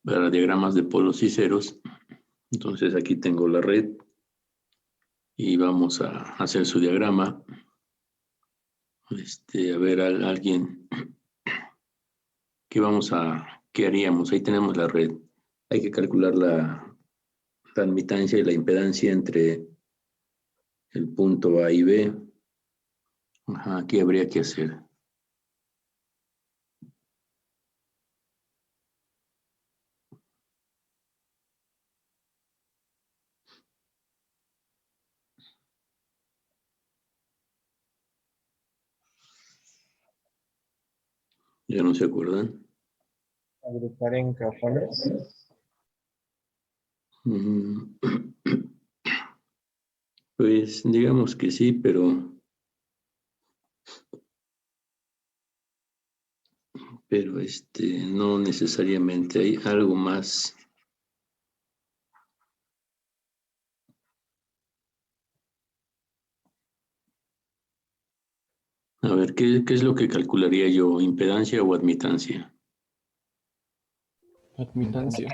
para diagramas de polos y ceros. Entonces aquí tengo la red y vamos a hacer su diagrama. A ver, alguien, ¿qué haríamos? Ahí tenemos la red. Hay que calcular la admitancia y la impedancia entre el punto A y B. Ajá, ¿qué habría que hacer? ¿Ya no se acuerdan? Agrupar en cajones. Pues digamos que sí, pero no necesariamente. Hay algo más. A ver, ¿qué es lo que calcularía yo? ¿Impedancia o admitancia? Admitancia.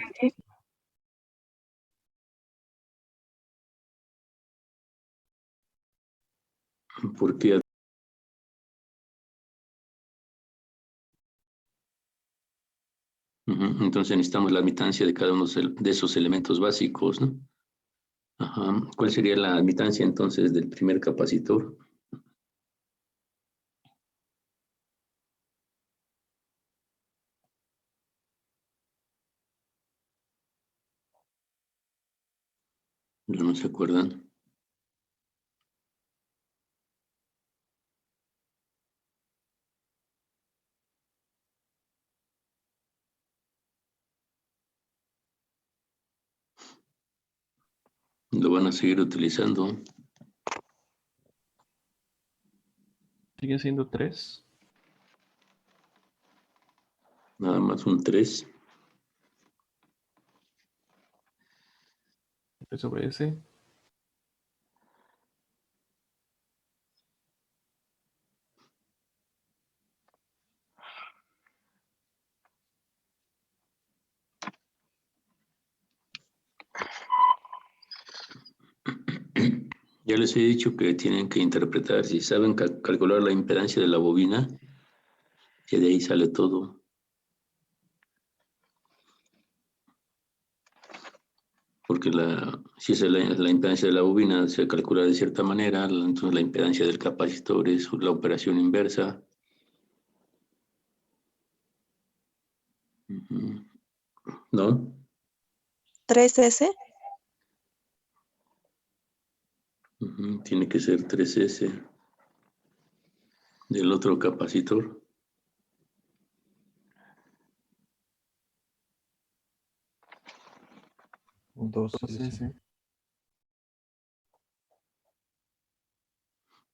¿Por qué? Entonces necesitamos la admitancia de cada uno de esos elementos básicos, ¿no? Ajá. ¿Cuál sería la admitancia entonces del primer capacitor? ¿No se acuerdan? Lo van a seguir utilizando. Sigue siendo 3. Nada más un 3. Sobre S. Ya les he dicho que tienen que interpretar, si saben calcular la impedancia de la bobina, que de ahí sale todo. Porque si es la impedancia de la bobina se calcula de cierta manera, entonces la impedancia del capacitor es la operación inversa. ¿No? 3S. Tiene que ser 3S del otro capacitor. Dos S.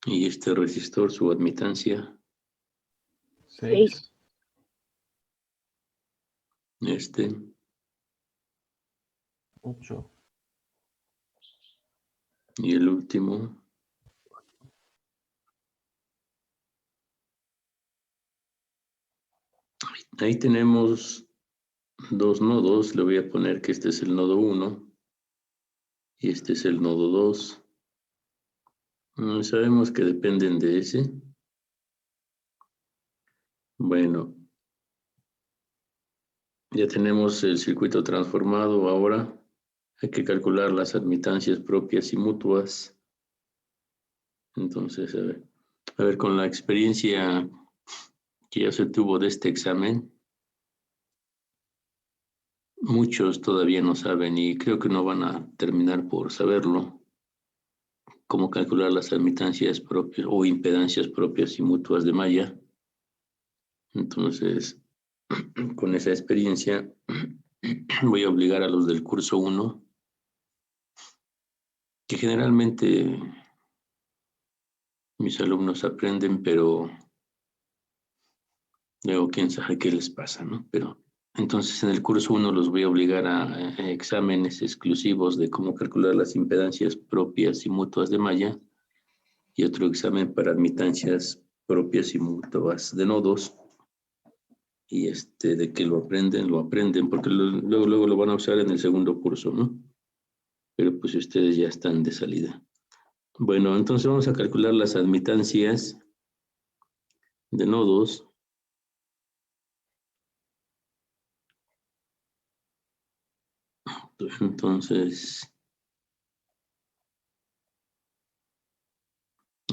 Y este resistor, su admitancia, 6. este, 8. y el último, ahí tenemos dos nodos. Le voy a poner que este es el nodo 1 y este es el nodo 2. Sabemos que dependen de ese. Bueno, ya tenemos el circuito transformado. Ahora hay que calcular las admitancias propias y mutuas. Entonces, a ver, con la experiencia que ya se tuvo de este examen, muchos todavía no saben y creo que no van a terminar por saberlo, cómo calcular las admitancias propias o impedancias propias y mutuas de malla. Entonces, con esa experiencia, voy a obligar a los del curso 1, que generalmente mis alumnos aprenden, pero luego quién sabe qué les pasa, ¿no? Pero entonces en el curso 1 los voy a obligar a exámenes exclusivos de cómo calcular las impedancias propias y mutuas de malla y otro examen para admitancias propias y mutuas de nodos. y de que lo aprenden, porque luego lo van a usar en el segundo curso, ¿no? Pero pues ustedes ya están de salida. Bueno, entonces vamos a calcular las admitancias de nodos. Entonces,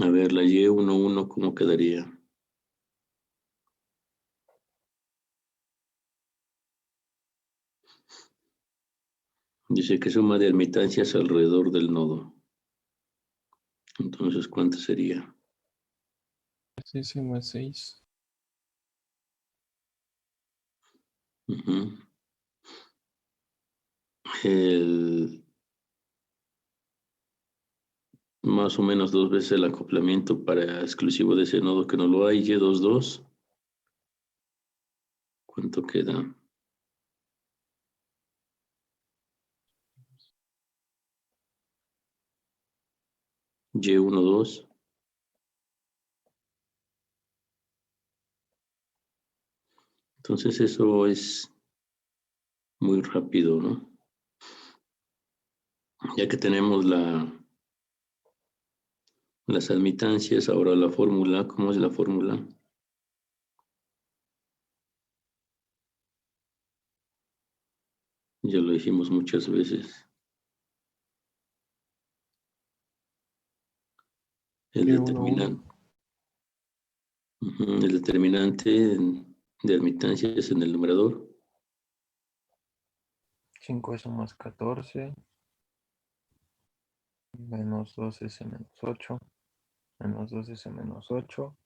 a ver, la Y11, ¿cómo quedaría? Dice que suma de admitancias alrededor del nodo. Entonces, ¿cuánto sería? 6 más 6. Ujú. Más o menos 2 veces el acoplamiento para exclusivo de ese nodo que no lo hay, Y22. ¿Cuánto queda? Y12. Entonces eso es muy rápido, ¿no? Ya que tenemos las admitancias, ahora la fórmula, ¿cómo es la fórmula? Ya lo dijimos muchas veces. El determinante. El determinante de admitancias en el numerador. 5S más 14. Menos 2S menos 8. Menos 2S menos 8.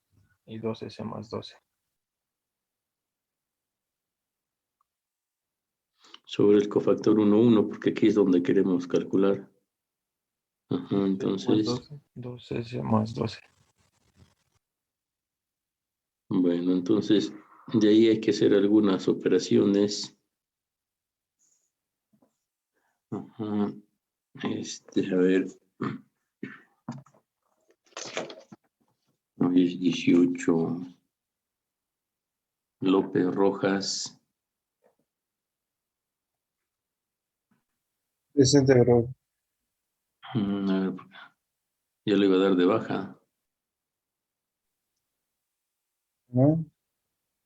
Y 2S más 12. Sobre el cofactor 1,1, porque aquí es donde queremos calcular. Ajá, entonces, 2S más 12. bueno, entonces de ahí hay que hacer algunas operaciones. Ajá, a ver, hoy es 18. López Rojas, Presente, bro. a ver, ya le iba a dar de baja, ¿No?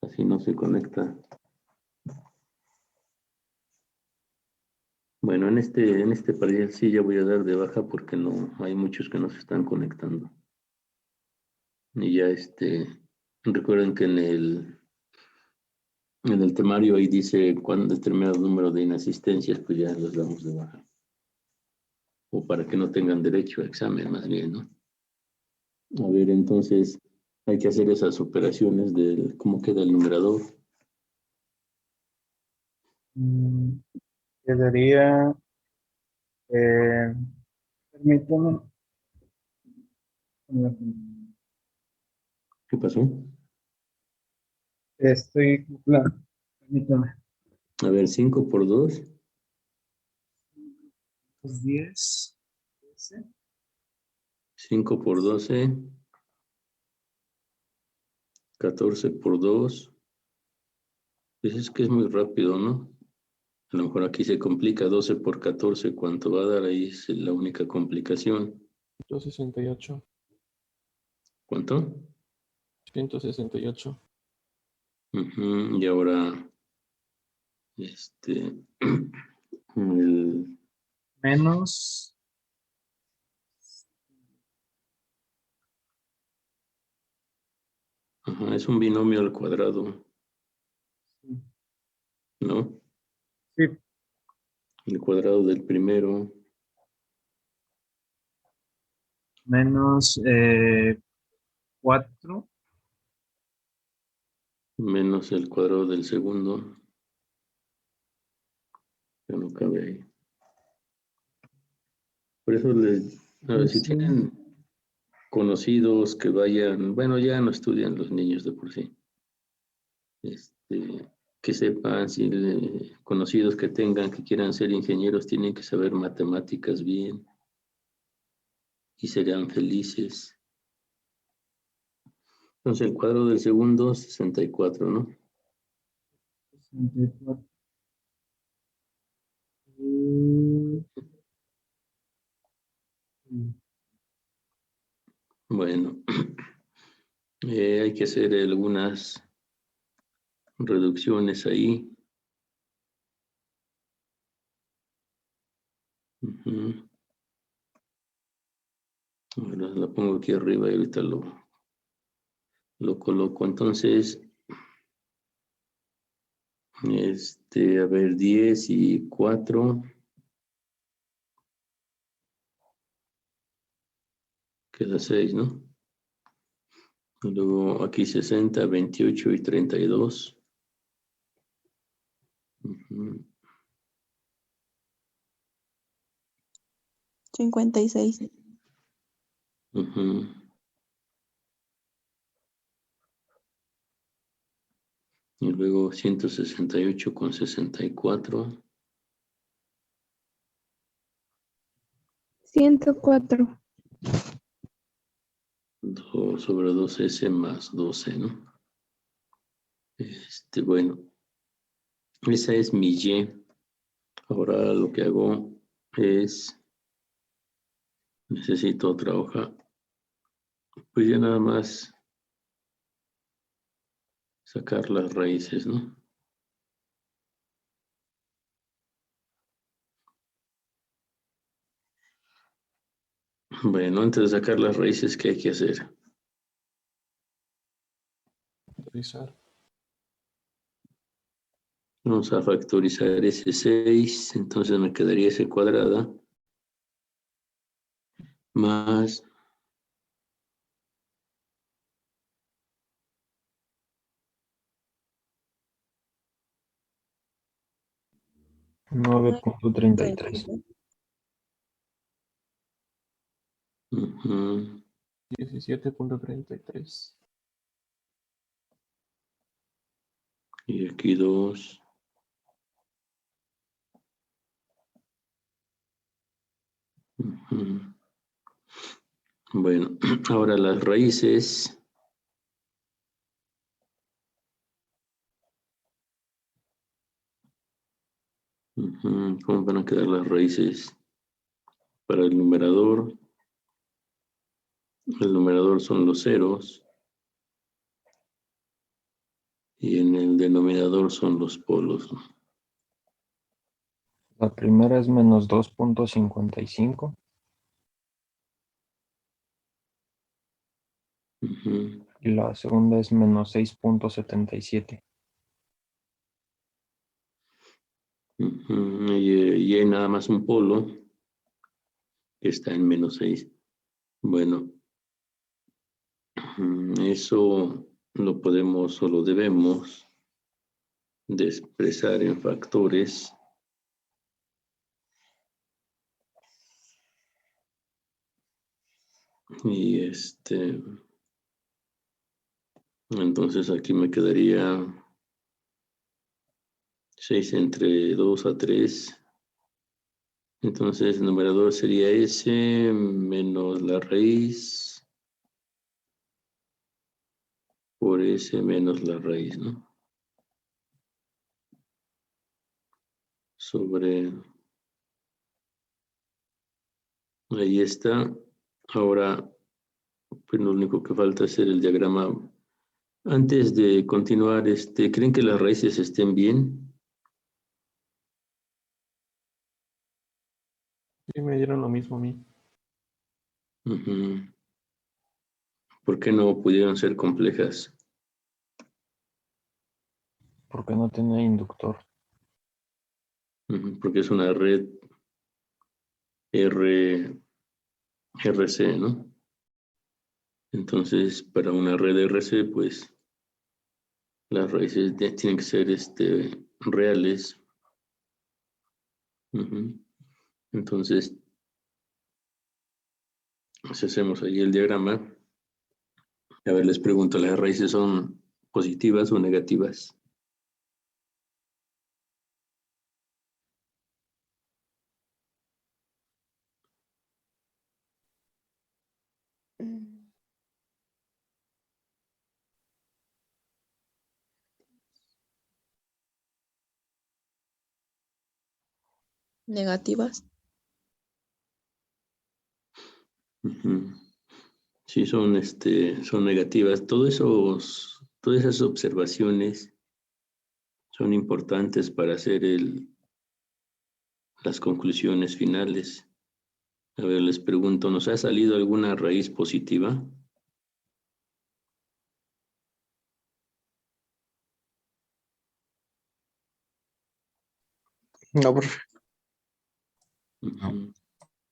así no se conecta. Bueno, en este parcial sí ya voy a dar de baja porque no hay muchos que no se están conectando. Y ya recuerden que en el temario ahí dice cuando determinado número de inasistencias, pues ya los damos de baja. O para que no tengan derecho a examen, más bien, ¿no? A ver, entonces hay que hacer esas operaciones de cómo queda el numerador. Mm, Quedaría, eh, permítame. ¿Qué pasó? Estoy, claro, permítame. A ver, 5 por 2, 10, 5 por 12, 14 por 2. Pues es que es muy rápido, ¿no? A lo mejor aquí se complica 12 por 14, ¿cuánto va a dar? Ahí es la única complicación. 168. ¿Cuánto? 168. Y ahora, el, menos, es un binomio al cuadrado, ¿no? sí, El cuadrado del primero menos 4, menos el cuadrado del segundo. Ya no cabe ahí. Por eso a ver, si tienen conocidos que vayan, bueno, ya no estudian los niños de por sí. Que sepan, si conocidos que tengan que quieran ser ingenieros, tienen que saber matemáticas bien y serán felices. Entonces el cuadrado del segundo, 64, ¿no? 64. Mm, Bueno, hay que hacer algunas reducciones ahí. Ujú. Ahora la pongo aquí arriba y ahorita lo coloco. Entonces, a ver, 10 y 4, queda 6, ¿no? Y luego aquí 60, 28 y 32. Ujú, 56. ujú. Y luego 168 con 64. 104. 2 sobre 2S más 12, ¿no? Bueno, esa es mi Y. Ahora lo que hago es, necesito otra hoja, pues ya nada más sacar las raíces, ¿no? Bueno, antes de sacar las raíces, ¿qué hay que hacer? Factorizar. Vamos a factorizar ese 6, entonces me quedaría ese cuadrada más 9.33. 17.33. y aquí 2. Bueno, ahora las raíces. ¿Cómo van a quedar las raíces para el numerador? El numerador son los ceros y en el denominador son los polos. La primera es menos 2.55 Ujú, y la segunda es menos 6.77. y hay nada más un polo que está en menos 6. Bueno, eso lo podemos o lo debemos de expresar en factores. Y entonces aquí me quedaría 6 entre 2 a 3. Entonces el numerador sería S menos la raíz por S menos la raíz, ¿no? Sobre, ahí está. Ahora, pues lo único que falta es hacer el diagrama. Antes de continuar, ¿creen que las raíces estén bien? Sí, me dieron lo mismo a mí. Ujú. ¿Por qué no pudieron ser complejas? Porque no tenía inductor. Porque es una red RC, ¿no? Entonces, para una red RC, pues las raíces tienen que ser reales. Entonces, si hacemos ahí el diagrama, a ver, les pregunto, ¿las raíces son positivas o negativas? negativas. Ujú. Sí, son negativas. Todas esas observaciones son importantes para hacer las conclusiones finales. A ver, les pregunto, ¿nos ha salido alguna raíz positiva? No, profe. Ujú.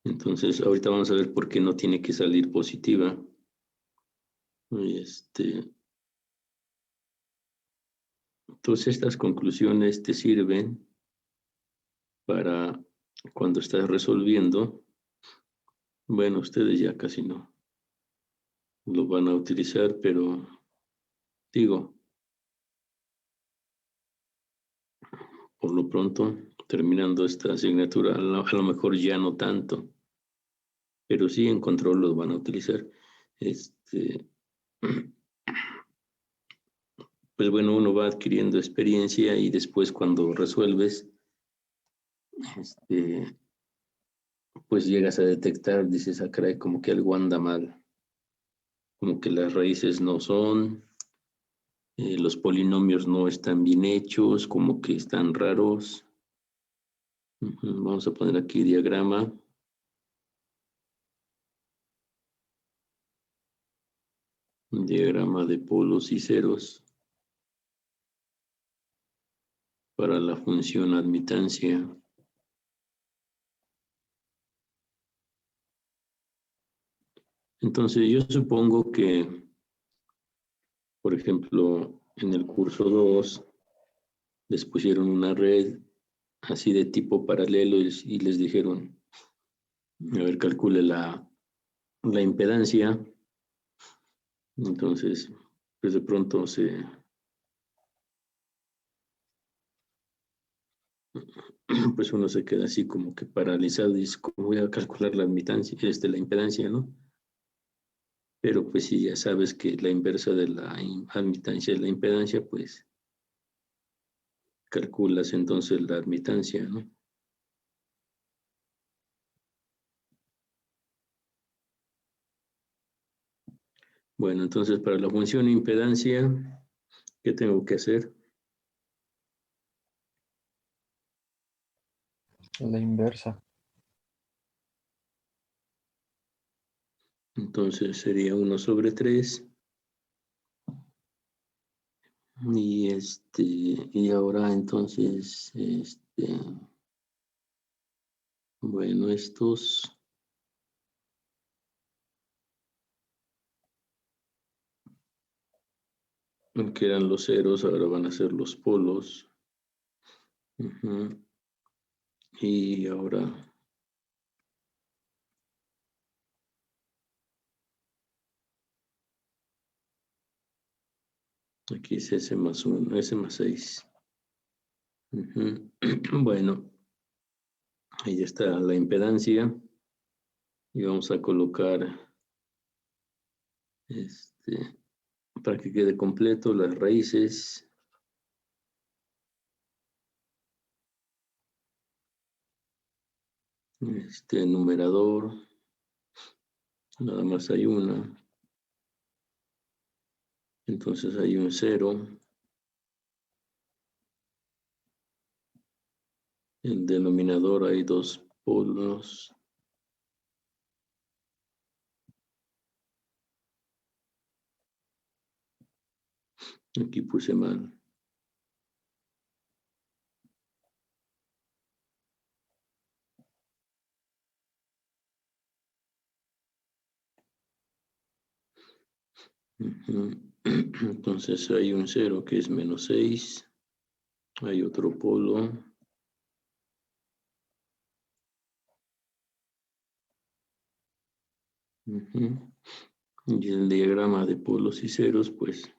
Entonces, ahorita vamos a ver por qué no tiene que salir positiva. Y entonces, estas conclusiones te sirven para cuando estás resolviendo. Bueno, ustedes ya casi no lo van a utilizar, pero digo, por lo pronto, terminando esta asignatura, a lo mejor ya no tanto, pero sí en control los van a utilizar. Pues bueno, uno va adquiriendo experiencia y después cuando resuelves, pues llegas a detectar, dices, ah, caray, como que algo anda mal, como que las raíces no son, los polinomios no están bien hechos, como que están raros. Vamos a poner aquí diagrama. Un diagrama de polos y ceros para la función admitancia. Entonces yo supongo que, por ejemplo, en el curso 2 les pusieron una red así de tipo paralelo y les dijeron, a ver, calcule la impedancia. Entonces, pues de pronto pues uno se queda así como que paralizado y dice, ¿cómo voy a calcular la admitancia, la impedancia, ¿no? Pero pues si ya sabes que la inversa de la admitancia es la impedancia, pues calculas entonces la admitancia, ¿no? Bueno, entonces para la función impedancia, ¿qué tengo que hacer? La inversa. Entonces sería 1 sobre 3. Y ahora entonces, bueno, estos que eran los ceros, ahora van a ser los polos. Y ahora aquí es S más 1, S más 6. Bueno, ahí está la impedancia. Y vamos a colocar, para que quede completo, las raíces. Numerador, nada más hay una. Entonces hay un 0. El denominador hay 2 polos. Aquí puse mal. Entonces hay un 0 que es menos 6. Hay otro polo. Y el diagrama de polos y ceros, pues,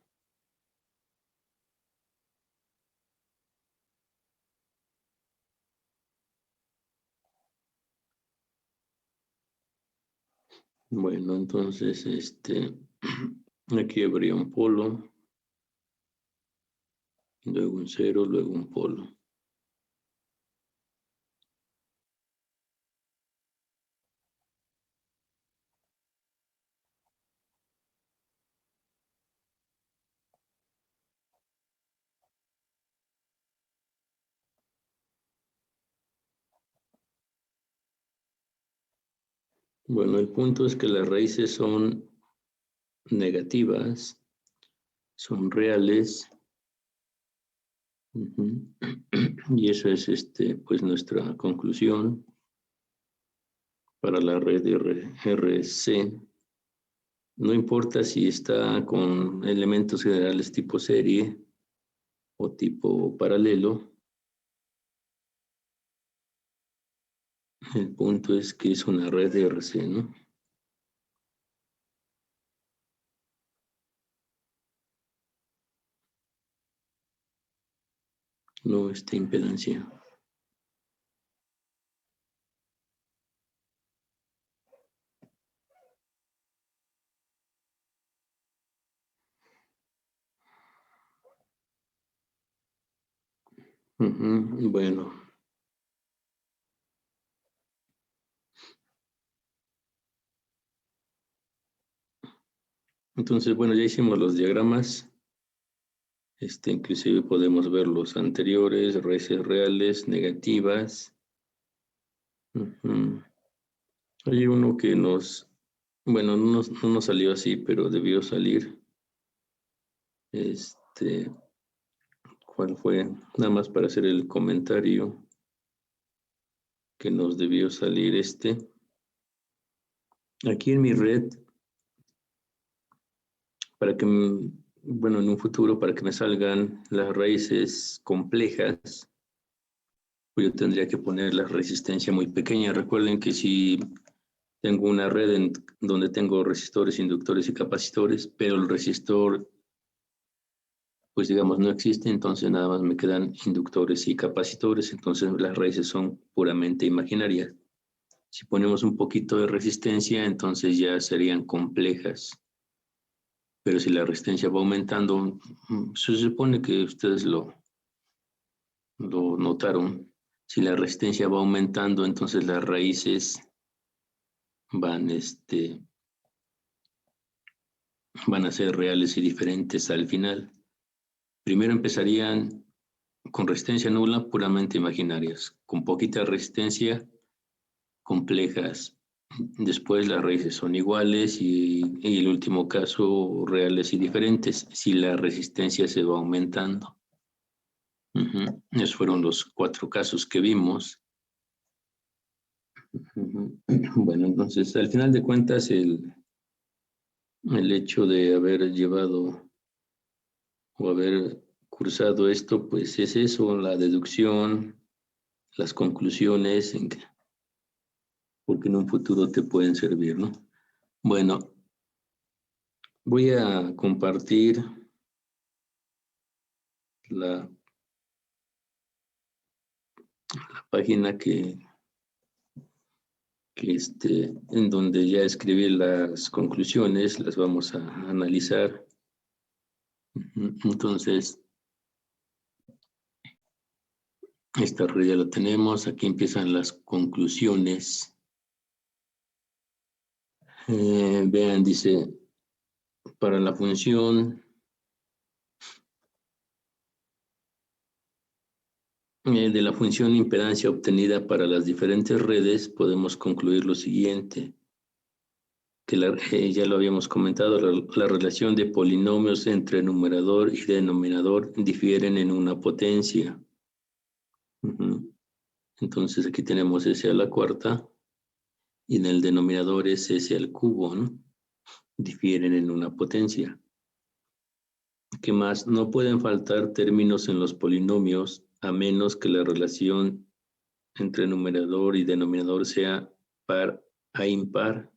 bueno, entonces, aquí habría un polo, luego un 0, luego un polo. Bueno, el punto es que las raíces son negativas, son reales. Y eso es pues nuestra conclusión para la red RC. No importa si está con elementos generales tipo serie o tipo paralelo. El punto es que es una red RC, ¿no? No esta impedancia. Bueno. Entonces, bueno, ya hicimos los diagramas. Inclusive podemos ver los anteriores, raíces reales, negativas. Hay uno que bueno, no nos salió así, pero debió salir. ¿Cuál fue? Nada más para hacer el comentario que nos debió salir Aquí en mi red, para que, bueno, en un futuro, para que me salgan las raíces complejas, pues yo tendría que poner la resistencia muy pequeña. Recuerden que si tengo una red donde tengo resistores, inductores y capacitores, pero el resistor, pues digamos, no existe, entonces nada más me quedan inductores y capacitores, entonces las raíces son puramente imaginarias. Si ponemos un poquito de resistencia, entonces ya serían complejas. Pero si la resistencia va aumentando, se supone que ustedes lo notaron. Si la resistencia va aumentando, entonces las raíces van a ser reales y diferentes al final. Primero empezarían con resistencia nula, puramente imaginarias. Con poquita resistencia, complejas. Después las raíces son iguales y el último caso, reales y diferentes, si la resistencia se va aumentando. Esos fueron los 4 casos que vimos. Bueno, entonces, al final de cuentas, el hecho de haber llevado o haber cursado esto, pues es eso, la deducción, las conclusiones, porque en un futuro te pueden servir, ¿no? Bueno, voy a compartir la página en donde ya escribí las conclusiones, las vamos a analizar. Entonces, esta red ya la tenemos, aquí empiezan las conclusiones. Vean, dice, para la función de la función impedancia obtenida para las diferentes redes, podemos concluir lo siguiente, que ya lo habíamos comentado, la relación de polinomios entre numerador y denominador difieren en una potencia. Entonces aquí tenemos s a la cuarta y en el denominador es s al cubo, ¿no? Difieren en una potencia. ¿Qué más? No pueden faltar términos en los polinomios a menos que la relación entre numerador y denominador sea par a impar.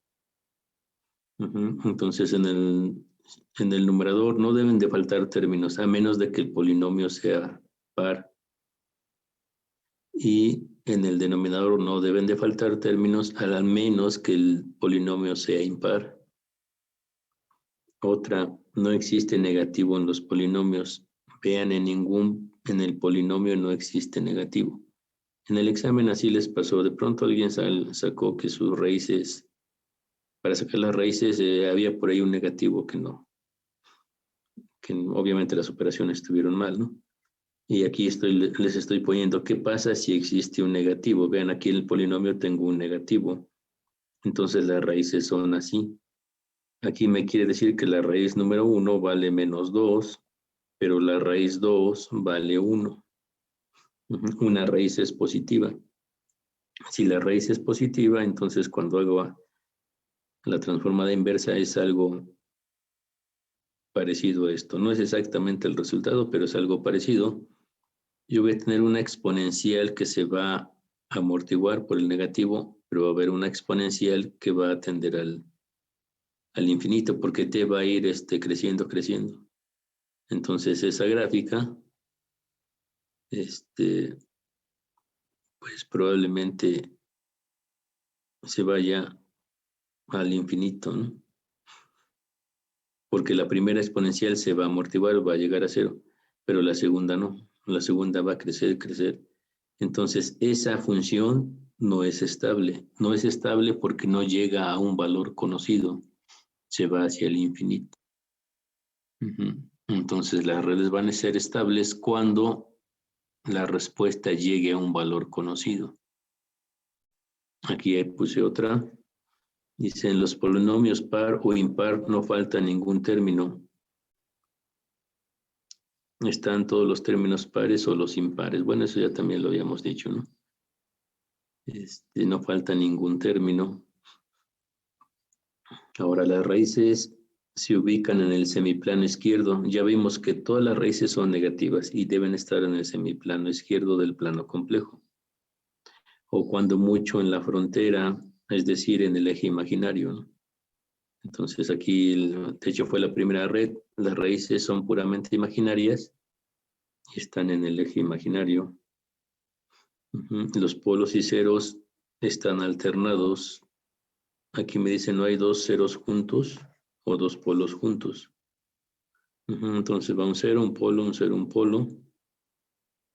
Entonces en el numerador no deben de faltar términos a menos de que el polinomio sea par. Y en el denominador no deben de faltar términos al menos que el polinomio sea impar. Otra, no existe negativo en los polinomios. Vean, en el polinomio no existe negativo. En el examen así les pasó. De pronto alguien sacó que sus raíces, para sacar las raíces había por ahí un negativo que obviamente las operaciones estuvieron mal, ¿no? Y aquí les estoy poniendo qué pasa si existe un negativo. Vean, aquí en el polinomio tengo un negativo. Entonces las raíces son así. Aquí me quiere decir que la raíz número 1 vale menos 2, pero la raíz 2 vale 1. Una raíz es positiva. Si la raíz es positiva, entonces cuando hago la transformada inversa es algo parecido a esto. No es exactamente el resultado, pero es algo parecido. Yo voy a tener una exponencial que se va a amortiguar por el negativo, pero va a haber una exponencial que va a tender al infinito, porque t va a ir creciendo, creciendo. Entonces esa gráfica, pues probablemente se vaya al infinito, ¿no? Porque la primera exponencial se va a amortiguar, va a llegar a cero, pero la segunda no. La segunda va a crecer, crecer. Entonces esa función no es estable. No es estable porque no llega a un valor conocido. Se va hacia el infinito. Entonces las redes van a ser estables cuando la respuesta llegue a un valor conocido. Aquí puse otra. Dice, en los polinomios par o impar no falta ningún término. Están todos los términos pares o los impares. Bueno, eso ya también lo habíamos dicho, ¿no? No falta ningún término. Ahora las raíces se ubican en el semiplano izquierdo. Ya vimos que todas las raíces son negativas y deben estar en el semiplano izquierdo del plano complejo. O cuando mucho en la frontera, es decir, en el eje imaginario, ¿no? Entonces aquí, de hecho, fue la primera red. Las raíces son puramente imaginarias y están en el eje imaginario. Los polos y ceros están alternados. Aquí me dicen no hay dos ceros juntos o dos polos juntos. Entonces va un cero, un polo, un cero, un polo.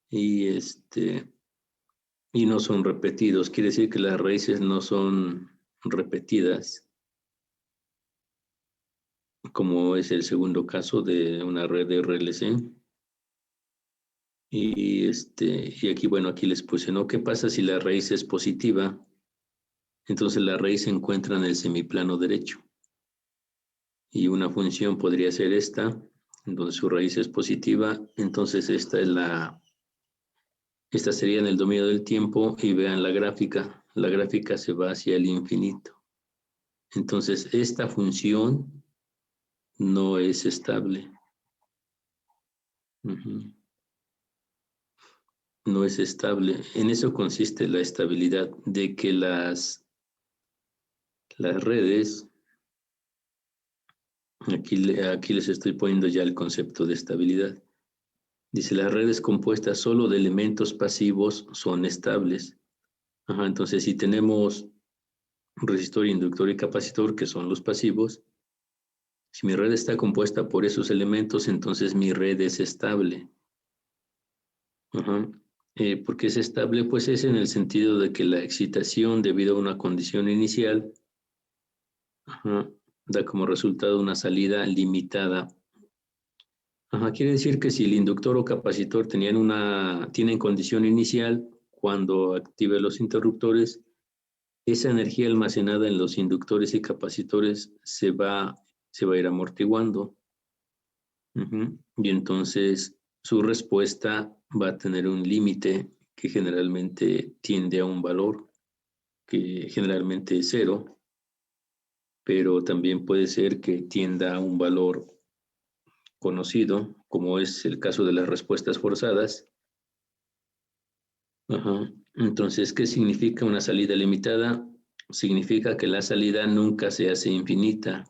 Y y no son repetidos. Quiere decir que las raíces no son repetidas, como es el segundo caso de una red de RLC. Y aquí, bueno, aquí les puse, ¿no? ¿Qué pasa si la raíz es positiva? Entonces la raíz se encuentra en el semiplano derecho. Y una función podría ser esta, donde su raíz es positiva. Entonces esta sería en el dominio del tiempo y vean la gráfica. La gráfica se va hacia el infinito. Entonces esta función no es estable. No es estable. En eso consiste la estabilidad, de que las redes, aquí les estoy poniendo ya el concepto de estabilidad. Dice, las redes compuestas solo de elementos pasivos son estables. Entonces, si tenemos resistor, inductor y capacitor, que son los pasivos, si mi red está compuesta por esos elementos, entonces mi red es estable. ¿Por qué es estable? Pues es en el sentido de que la excitación debido a una condición inicial da como resultado una salida limitada. Quiere decir que si el inductor o capacitor tienen condición inicial, cuando active los interruptores, esa energía almacenada en los inductores y capacitores se va a ir amortiguando. Y entonces su respuesta va a tener un límite que generalmente tiende a un valor que generalmente es 0, pero también puede ser que tienda a un valor conocido, como es el caso de las respuestas forzadas. Entonces, ¿qué significa una salida limitada? Significa que la salida nunca se hace infinita,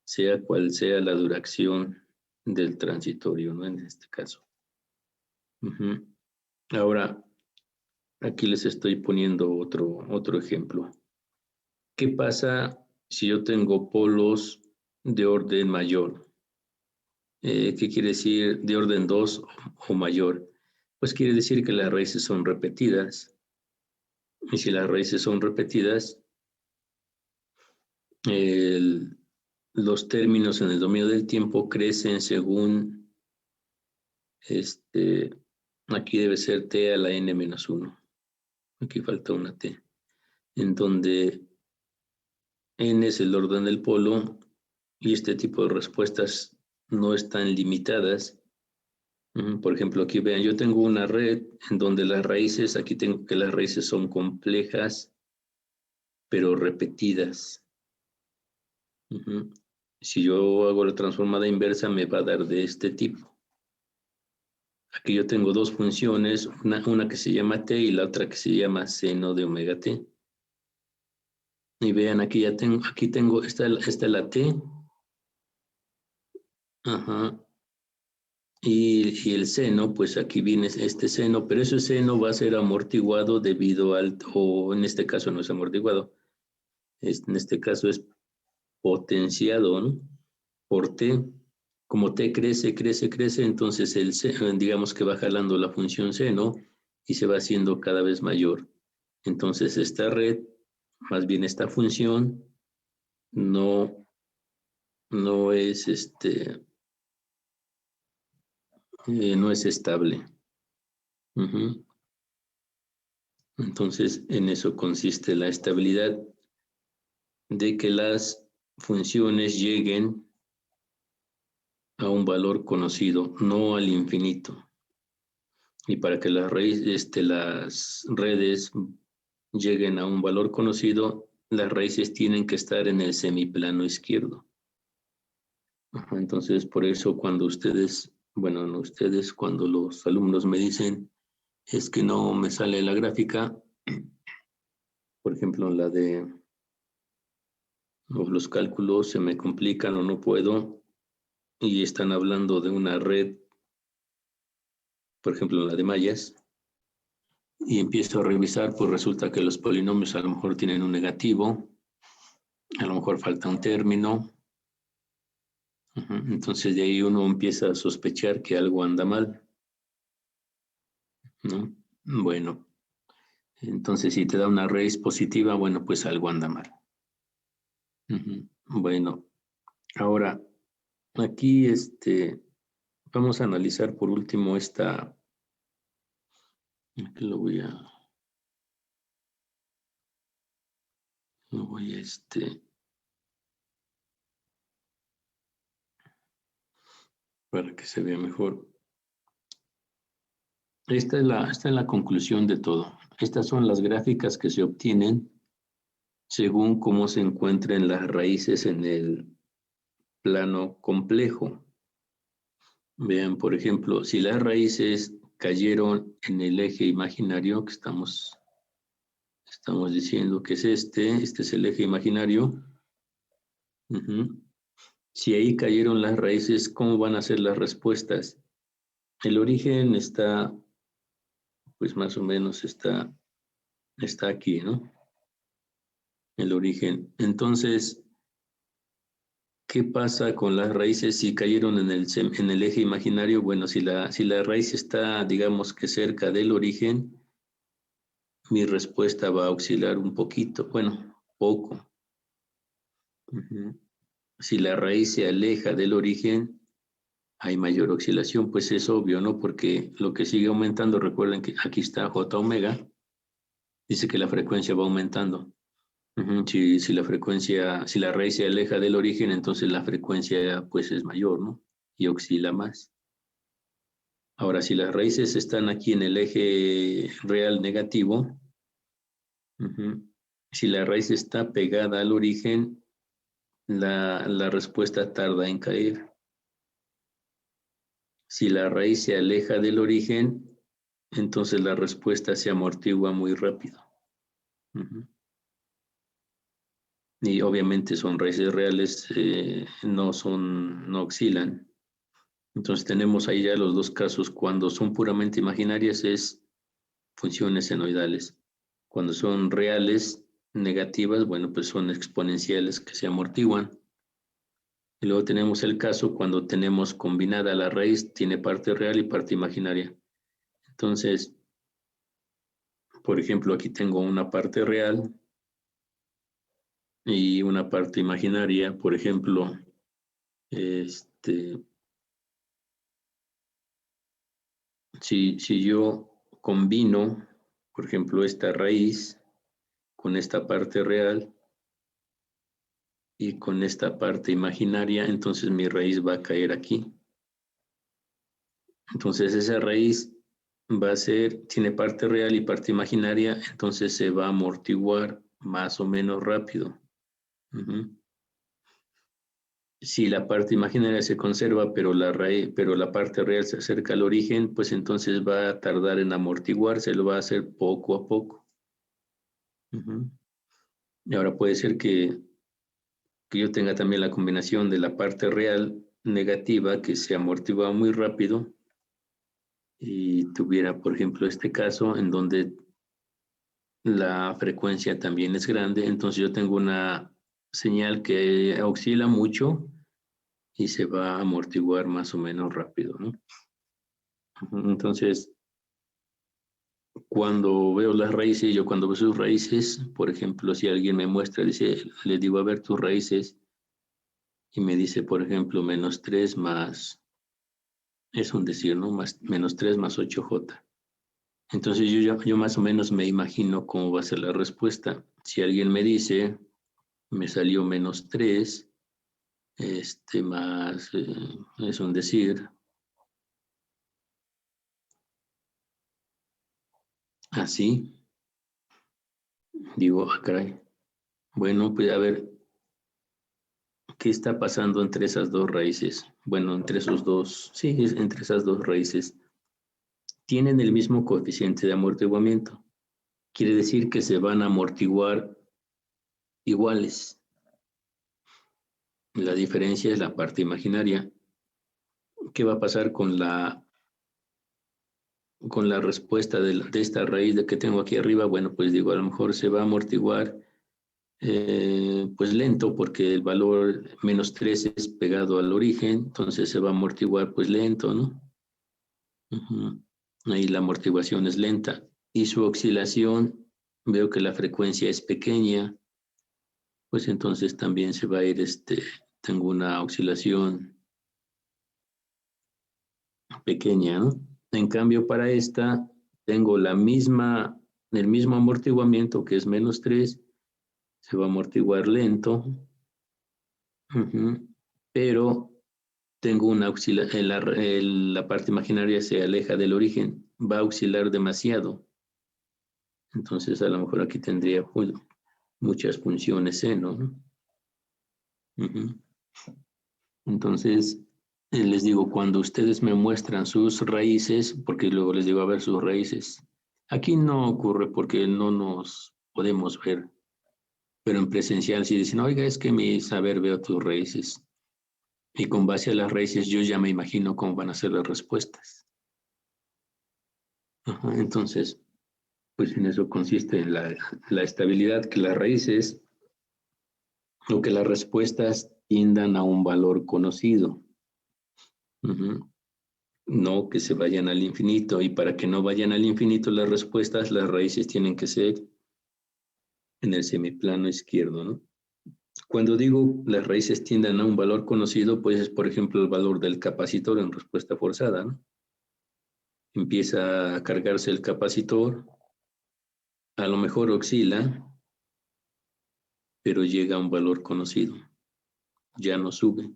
sea cual sea la duración del transitorio, ¿no? En este caso. Ahora, aquí les estoy poniendo otro ejemplo. ¿Qué pasa si yo tengo polos de orden mayor? ¿Qué quiere decir de orden 2 o mayor? Pues quiere decir que las raíces son repetidas. Y si las raíces son repetidas, los términos en el dominio del tiempo crecen según, aquí debe ser t a la n-1. Aquí falta una t. En donde n es el orden del polo, y este tipo de respuestas no están limitadas. Por ejemplo, aquí vean, yo tengo una red en donde las raíces, aquí tengo que las raíces son complejas, pero repetidas. Si yo hago la transformada inversa, me va a dar de este tipo. Aquí yo tengo dos funciones, una que se llama t y la otra que se llama seno de omega t. Y vean, aquí ya tengo, esta es la t. Ajá. Y el seno, pues aquí viene este seno, pero ese seno va a ser amortiguado debido o en este caso no es amortiguado, en este caso es potenciado, ¿no? Por t. Como t crece, crece, crece, entonces digamos que va jalando la función seno y se va haciendo cada vez mayor. Entonces esta red, más bien esta función, no es no es estable. Entonces, en eso consiste la estabilidad, de que las funciones lleguen a un valor conocido, no al infinito. Y para que las redes lleguen a un valor conocido, las raíces tienen que estar en el semiplano izquierdo. Entonces, por eso cuando cuando los alumnos me dicen, es que no me sale la gráfica, por ejemplo, la de los cálculos se me complican o no puedo, y están hablando de una red, por ejemplo, la de mallas, y empiezo a revisar, pues resulta que los polinomios a lo mejor tienen un negativo, a lo mejor falta un término. Entonces de ahí uno empieza a sospechar que algo anda mal, ¿no? Bueno, entonces si te da una raíz positiva, bueno, pues algo anda mal. Bueno, ahora aquí vamos a analizar por último aquí lo voy a para que se vea mejor. Esta es la conclusión de todo. Estas son las gráficas que se obtienen según cómo se encuentren las raíces en el plano complejo. Vean, por ejemplo, si las raíces cayeron en el eje imaginario, que estamos diciendo que es este es el eje imaginario. Si ahí cayeron las raíces, ¿cómo van a ser las respuestas? El origen está, pues más o menos está aquí, ¿no? El origen. Entonces, ¿qué pasa con las raíces si cayeron en el eje imaginario? Bueno, si la raíz está, digamos que cerca del origen, mi respuesta va a oscilar un poquito, bueno, poco. Si la raíz se aleja del origen, hay mayor oscilación, pues es obvio, ¿no? Porque lo que sigue aumentando, recuerden que aquí está J omega, dice que la frecuencia va aumentando. Si la raíz se aleja del origen, entonces la frecuencia pues es mayor, ¿no? Y oscila más. Ahora, si las raíces están aquí en el eje real negativo, si la raíz está pegada al origen, la respuesta tarda en caer. Si la raíz se aleja del origen, entonces la respuesta se amortigua muy rápido. Y obviamente son raíces reales, no oscilan. Entonces tenemos ahí ya los dos casos. Cuando son puramente imaginarias es funciones senoidales. Cuando son reales, negativas, bueno, pues son exponenciales que se amortiguan. Y luego tenemos el caso cuando tenemos combinada la raíz, tiene parte real y parte imaginaria. Entonces, por ejemplo, aquí tengo una parte real y una parte imaginaria. Por ejemplo, si yo combino, por ejemplo, esta raíz con esta parte real, y con esta parte imaginaria, entonces mi raíz va a caer aquí. Entonces esa raíz va a ser, tiene parte real y parte imaginaria, entonces se va a amortiguar más o menos rápido. Ujú. Si la parte imaginaria se conserva, pero la parte real se acerca al origen, pues entonces va a tardar en amortiguarse, lo va a hacer poco a poco. Ujú. Y ahora puede ser que yo tenga también la combinación de la parte real negativa que se amortigua muy rápido y tuviera, por ejemplo, este caso en donde la frecuencia también es grande, entonces yo tengo una señal que oscila mucho y se va a amortiguar más o menos rápido, ¿no? Entonces, cuando veo las raíces, yo cuando veo sus raíces, por ejemplo, si alguien me muestra, le digo, a ver tus raíces, y me dice, por ejemplo, -3 más, es un decir, ¿no? -3 más 8J. Entonces yo más o menos me imagino cómo va a ser la respuesta. Si alguien me dice, me salió -3, más, es un decir, así, digo, ah, caray. Bueno, pues a ver, ¿qué está pasando entre esas dos raíces? Bueno, entre esos dos, sí, entre esas dos raíces. Tienen el mismo coeficiente de amortiguamiento. Quiere decir que se van a amortiguar iguales. La diferencia es la parte imaginaria. ¿Qué va a pasar con la respuesta de esta raíz de que tengo aquí arriba? Bueno, pues digo, a lo mejor se va a amortiguar pues lento, porque el valor -3 es pegado al origen, entonces se va a amortiguar pues lento, ¿no? Uh-huh. Ahí la amortiguación es lenta. Y su oscilación, veo que la frecuencia es pequeña, pues entonces también se va a ir, tengo una oscilación pequeña, ¿no? En cambio, para esta, tengo el mismo amortiguamiento, que es -3, se va a amortiguar lento, pero tengo una oscilación, la parte imaginaria se aleja del origen, va a oscilar demasiado. Entonces, a lo mejor aquí tendría pues, muchas funciones seno, ¿no? Entonces, les digo, cuando ustedes me muestran sus raíces, porque luego les digo, a ver sus raíces, aquí no ocurre porque no nos podemos ver, pero en presencial sí dicen, oiga, es que mi saber veo tus raíces. Y con base a las raíces yo ya me imagino cómo van a ser las respuestas. Entonces, pues en eso consiste en la estabilidad, que las raíces o que las respuestas tiendan a un valor conocido. No que se vayan al infinito, y para que no vayan al infinito las respuestas, las raíces tienen que ser en el semiplano izquierdo, ¿no? Cuando digo las raíces tiendan a un valor conocido, pues es por ejemplo el valor del capacitor en respuesta forzada, ¿no? Empieza a cargarse el capacitor, a lo mejor oscila, pero llega a un valor conocido, ya no sube.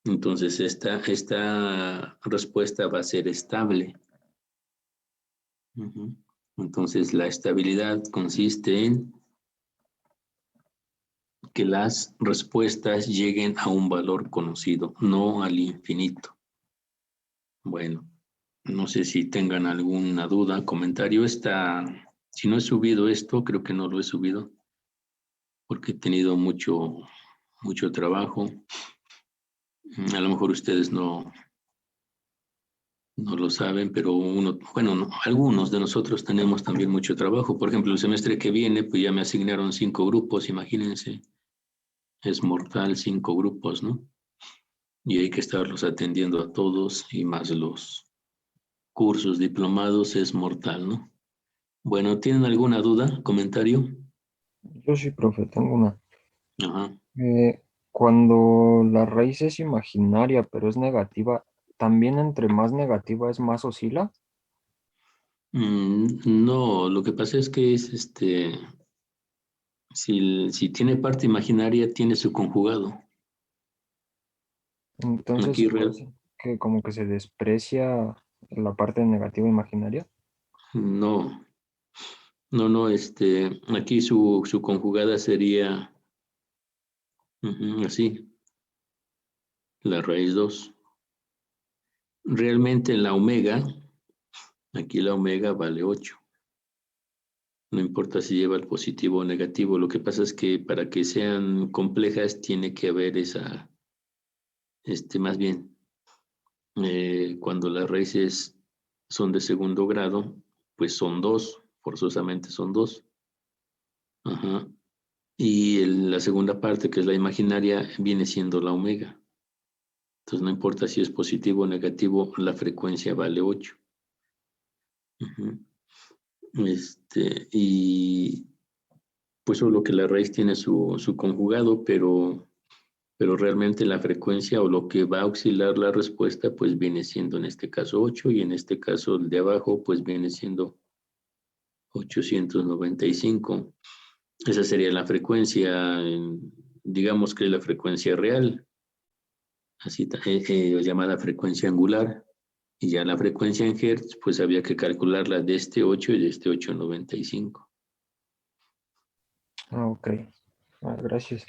Entonces esta respuesta va a ser estable. Entonces la estabilidad consiste en que las respuestas lleguen a un valor conocido, no al infinito. Bueno, no sé si tengan alguna duda, comentario. Si no he subido esto, creo que no lo he subido, porque he tenido mucho trabajo. A lo mejor ustedes no lo saben, pero algunos de nosotros tenemos también mucho trabajo. Por ejemplo, el semestre que viene, pues ya me asignaron 5 grupos, imagínense. Es mortal, 5 grupos, ¿no? Y hay que estarlos atendiendo a todos, y más los cursos diplomados, es mortal, ¿no? Bueno, ¿tienen alguna duda, comentario? Yo sí, profe, tengo una. Ajá. Cuando la raíz es imaginaria, pero es negativa, ¿también entre más negativa es más oscila? No, lo que pasa es que es Si tiene parte imaginaria, tiene su conjugado. Entonces Aquí se puede decir que como que se desprecia la parte negativa imaginaria. no, no, aquí su conjugada sería así, la raíz 2. Realmente la omega, aquí la omega vale 8. No importa si lleva el positivo o negativo. Lo que pasa es que para que sean complejas tiene que haber esa, más bien, cuando las raíces son de segundo grado, pues son 2, forzosamente son 2. Ajá. Y la segunda parte, que es la imaginaria, viene siendo la omega. Entonces no importa si es positivo o negativo, la frecuencia vale 8. Ujú. Y pues solo que la raíz tiene su conjugado, pero realmente la frecuencia o lo que va a auxiliar la respuesta, pues viene siendo en este caso 8 y en este caso el de abajo, pues viene siendo 895. Esa sería la frecuencia, digamos que es la frecuencia real, así llamada frecuencia angular. Y ya la frecuencia en Hertz, pues había que calcularla de este 8 y de este 895. Ah, ok. Ah, gracias.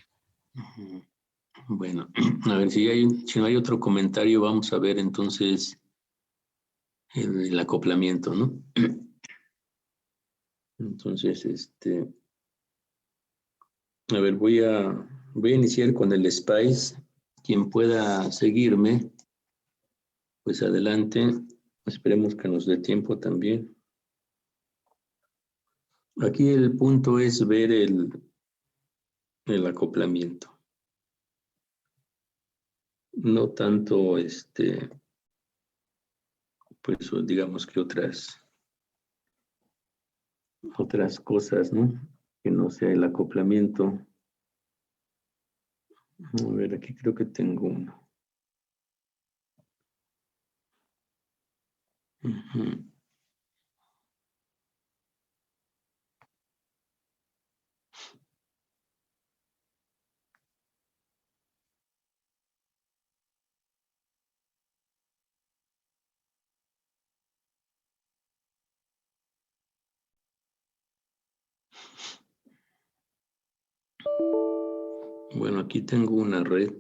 Bueno, a ver, si no hay otro comentario, vamos a ver entonces el acoplamiento, ¿no? Entonces, a ver, voy a iniciar con el Spice. Quien pueda seguirme, pues adelante. Esperemos que nos dé tiempo también. Aquí el punto es ver el acoplamiento. No tanto, pues digamos que otras cosas, ¿no? Que no sea el acoplamiento. A ver, aquí creo que tengo uno. Ujú. Bueno, aquí tengo una red.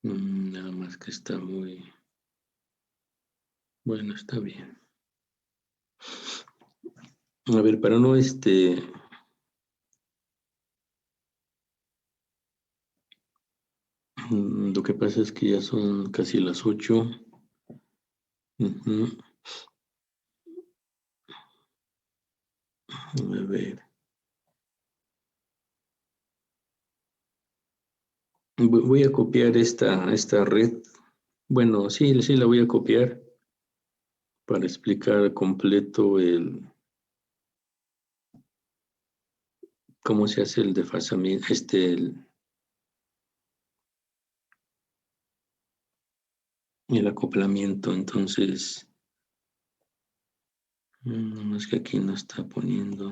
Nada más que está muy... Bueno, está bien. A ver, para no lo que pasa es que ya son casi las 8. Ujú. A ver. Voy a copiar esta red. Bueno, sí, la voy a copiar para explicar completo cómo se hace el desfasamiento, el acoplamiento. Entonces, es que aquí no está poniendo.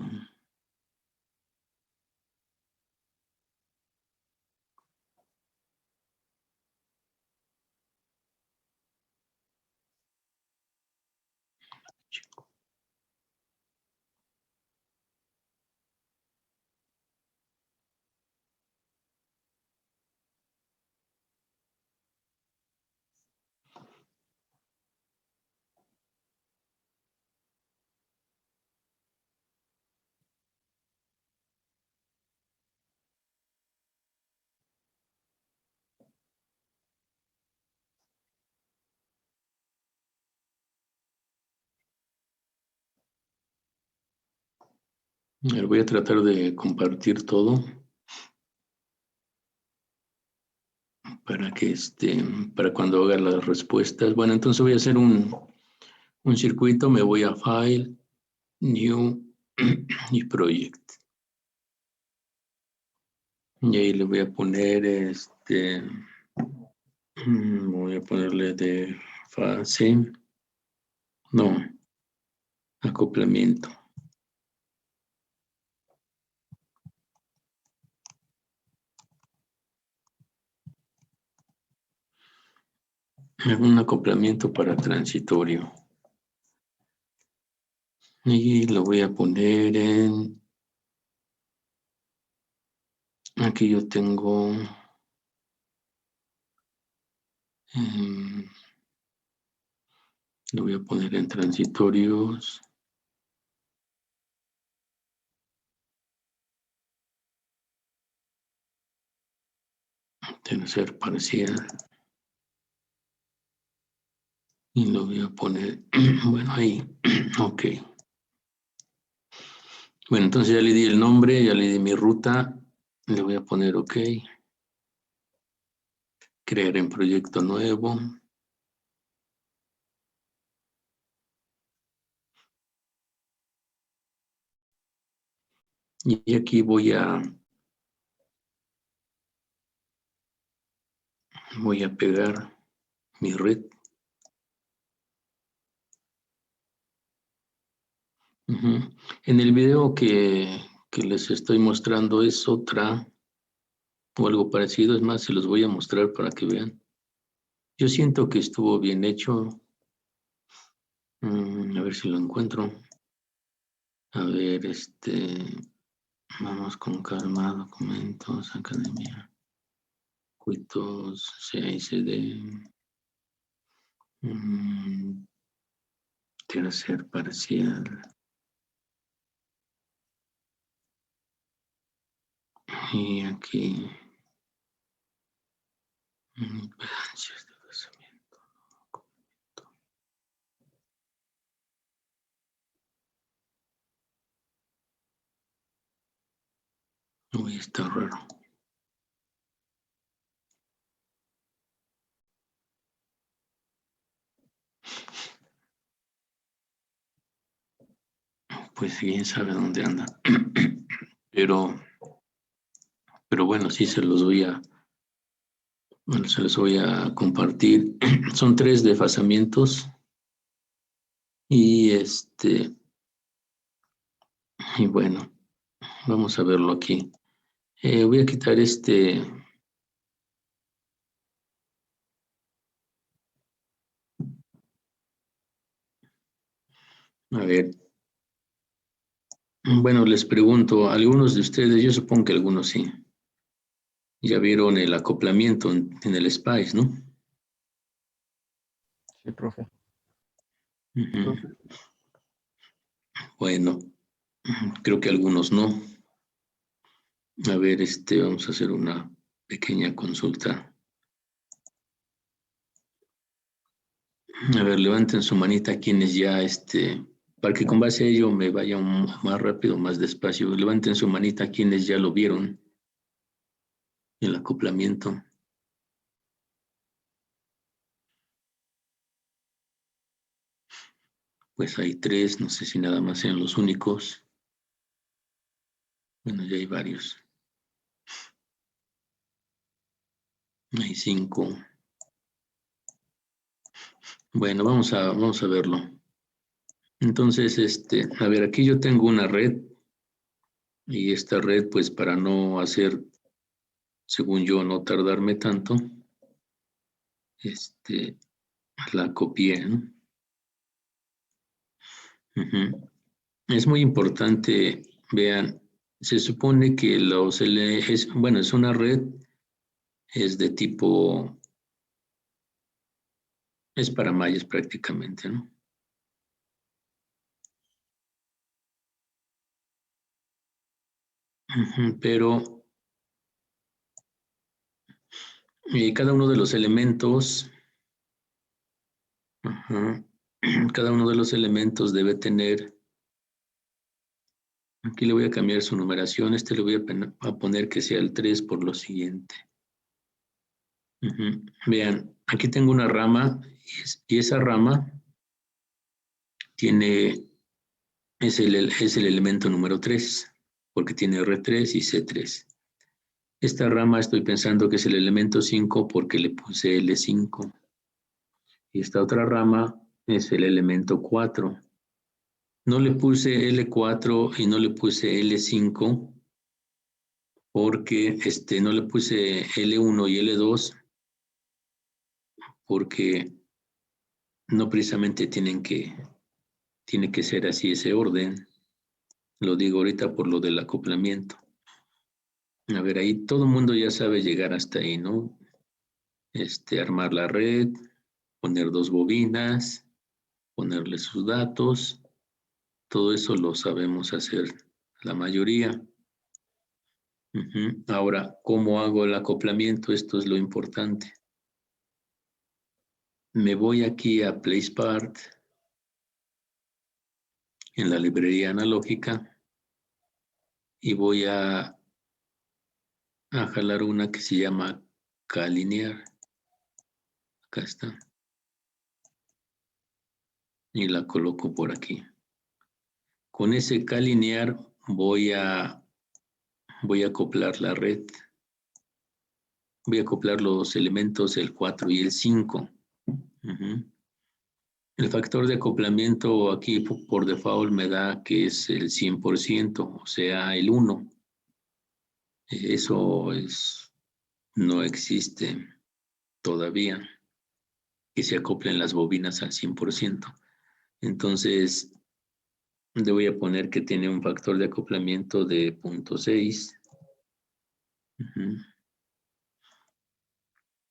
A ver, voy a tratar de compartir todo para que para cuando haga las respuestas. Bueno, entonces voy a hacer un circuito, me voy a File, New y Project. Y ahí le voy a poner Voy a ponerle de fase. No. Acoplamiento. Un acoplamiento para transitorio. Y lo voy a poner en... Aquí yo tengo... lo voy a poner en transitorios. Tercer parcial. Y lo voy a poner... bueno, ahí. Ok. Bueno, entonces ya le di el nombre, ya le di mi ruta. Le voy a poner OK. Crear en proyecto nuevo. Y aquí voy a pegar mi red. En el video que les estoy mostrando es otra o algo parecido. Es más, se los voy a mostrar para que vean. Yo siento que estuvo bien hecho. A ver si lo encuentro. A ver, vamos con calma, documentos, academia, cuitos, CICD, tercer parcial. Y aquí, impedancias de desplazamiento. Uy, está raro. Pues quién sabe dónde anda. Pero bueno, sí se los voy a compartir. Son 3 desfasamientos. Y y bueno, vamos a verlo aquí. Voy a quitar a ver. Bueno, les pregunto, algunos de ustedes, yo supongo que algunos sí, ya vieron el acoplamiento en el SPICE, ¿no? Sí, profe. Ujú. Bueno, creo que algunos no. A ver, vamos a hacer una pequeña consulta. A ver, levanten su manita quienes ya, para que con base a ello me vaya más rápido, más despacio. Levanten su manita quienes ya lo vieron, el acoplamiento. Pues hay 3, no sé si nada más sean los únicos. Bueno, ya hay varios. Hay 5. Bueno, vamos a verlo. Entonces, a ver, aquí yo tengo una red y esta red, pues para no hacer, según yo, no tardarme tanto, la copié, ¿no? Es muy importante, vean, se supone que bueno, es una red, es de tipo, es para mallas prácticamente, ¿no? Pero cada uno de los elementos, cada uno de los elementos debe tener, aquí le voy a cambiar su numeración, le voy a poner que sea el 3 por lo siguiente. Vean, aquí tengo una rama y esa rama es el elemento número 3, porque tiene R3 y C3. Esta rama estoy pensando que es el elemento 5 porque le puse L5. Y esta otra rama es el elemento 4. No le puse L4 y no le puse L5 porque no le puse L1 y L2 porque no precisamente tiene que ser así ese orden. Lo digo ahorita por lo del acoplamiento. A ver, ahí todo el mundo ya sabe llegar hasta ahí, ¿no? Armar la red, poner 2 bobinas, ponerle sus datos. Todo eso lo sabemos hacer la mayoría. Ahora, ¿cómo hago el acoplamiento? Esto es lo importante. Me voy aquí a Place Part, en la librería analógica, y voy a jalar una que se llama K-linear. Acá está. Y la coloco por aquí. Con ese K-linear voy a acoplar la red. Voy a acoplar los elementos, el 4 y el 5. El factor de acoplamiento aquí por default me da que es el 100%, o sea, el 1. Eso no existe todavía, que se acoplen las bobinas al 100%. Entonces, le voy a poner que tiene un factor de acoplamiento de 0.6.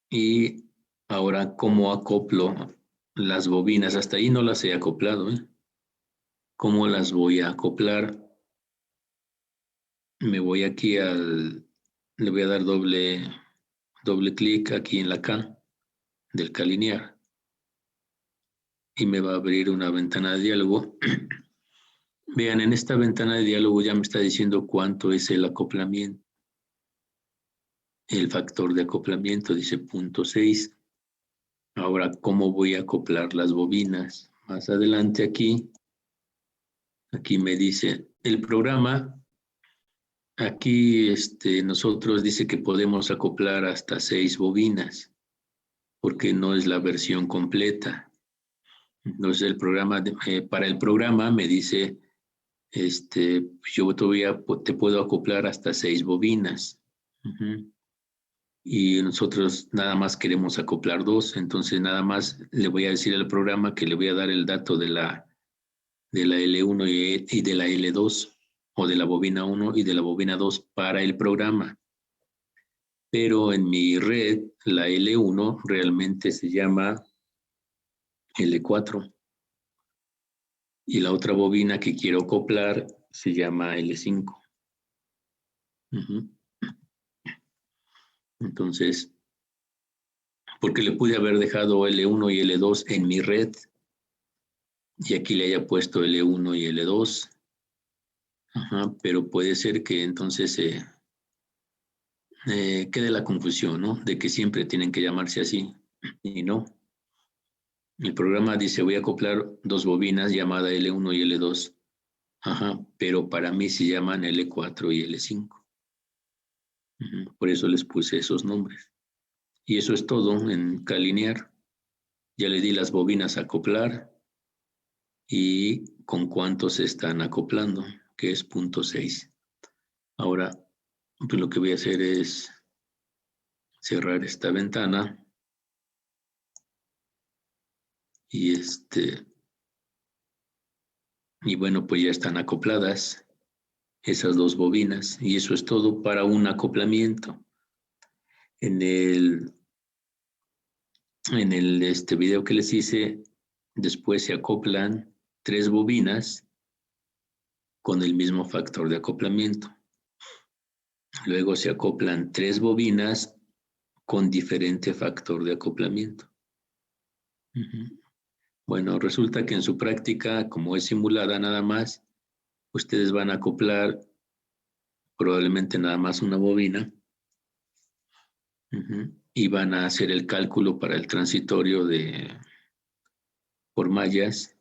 Y ahora, ¿cómo acoplo las bobinas? Hasta ahí no las he acoplado, ¿eh? ¿Cómo las voy a acoplar? Me voy aquí le voy a dar doble clic aquí en la K del K-linear y me va a abrir una ventana de diálogo. Vean, en esta ventana de diálogo ya me está diciendo cuánto es el acoplamiento. El factor de acoplamiento dice 0.6. Ahora, ¿cómo voy a acoplar las bobinas? Más adelante aquí me dice el programa. Aquí nosotros dice que podemos acoplar hasta 6 bobinas, porque no es la versión completa. Entonces el programa, para el programa me dice, yo te puedo acoplar hasta 6 bobinas. Y nosotros nada más queremos acoplar 2, entonces nada más le voy a decir al programa que le voy a dar el dato de la L1 y de la L2, o de la bobina 1 y de la bobina 2 para el programa. Pero en mi red, la L1 realmente se llama L4. Y la otra bobina que quiero acoplar se llama L5. Entonces, porque le pude haber dejado L1 y L2 en mi red, y aquí le haya puesto L1 y L2. Pero puede ser que entonces quede la confusión, ¿no? De que siempre tienen que llamarse así, y no. El programa dice, voy a acoplar 2 bobinas llamada L1 y L2. Pero para mí se llaman L4 y L5. Por eso les puse esos nombres. Y eso es todo en K-linear. Ya le di las bobinas a acoplar y con cuánto se están acoplando, que es 0.6. Ahora, pues lo que voy a hacer es cerrar esta ventana y y bueno, pues ya están acopladas esas 2 bobinas y eso es todo para un acoplamiento. En el video que les hice, después se acoplan 3 bobinas con el mismo factor de acoplamiento. Luego se acoplan 3 bobinas con diferente factor de acoplamiento. Bueno, resulta que en su práctica, como es simulada nada más, ustedes van a acoplar probablemente nada más una bobina y van a hacer el cálculo para el transitorio por mallas.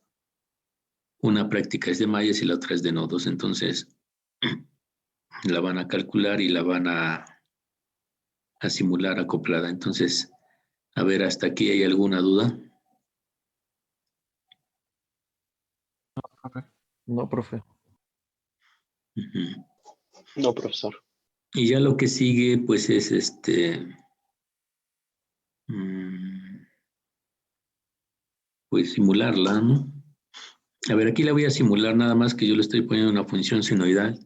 Una práctica es de mallas y la otra es de nodos, entonces la van a calcular y la van a a simular acoplada. Entonces, a ver, ¿hasta aquí hay alguna duda? No, profe. Ujú. No, profesor. Y ya lo que sigue, pues es pues simularla, ¿no? A ver, aquí la voy a simular nada más que yo le estoy poniendo una función senoidal.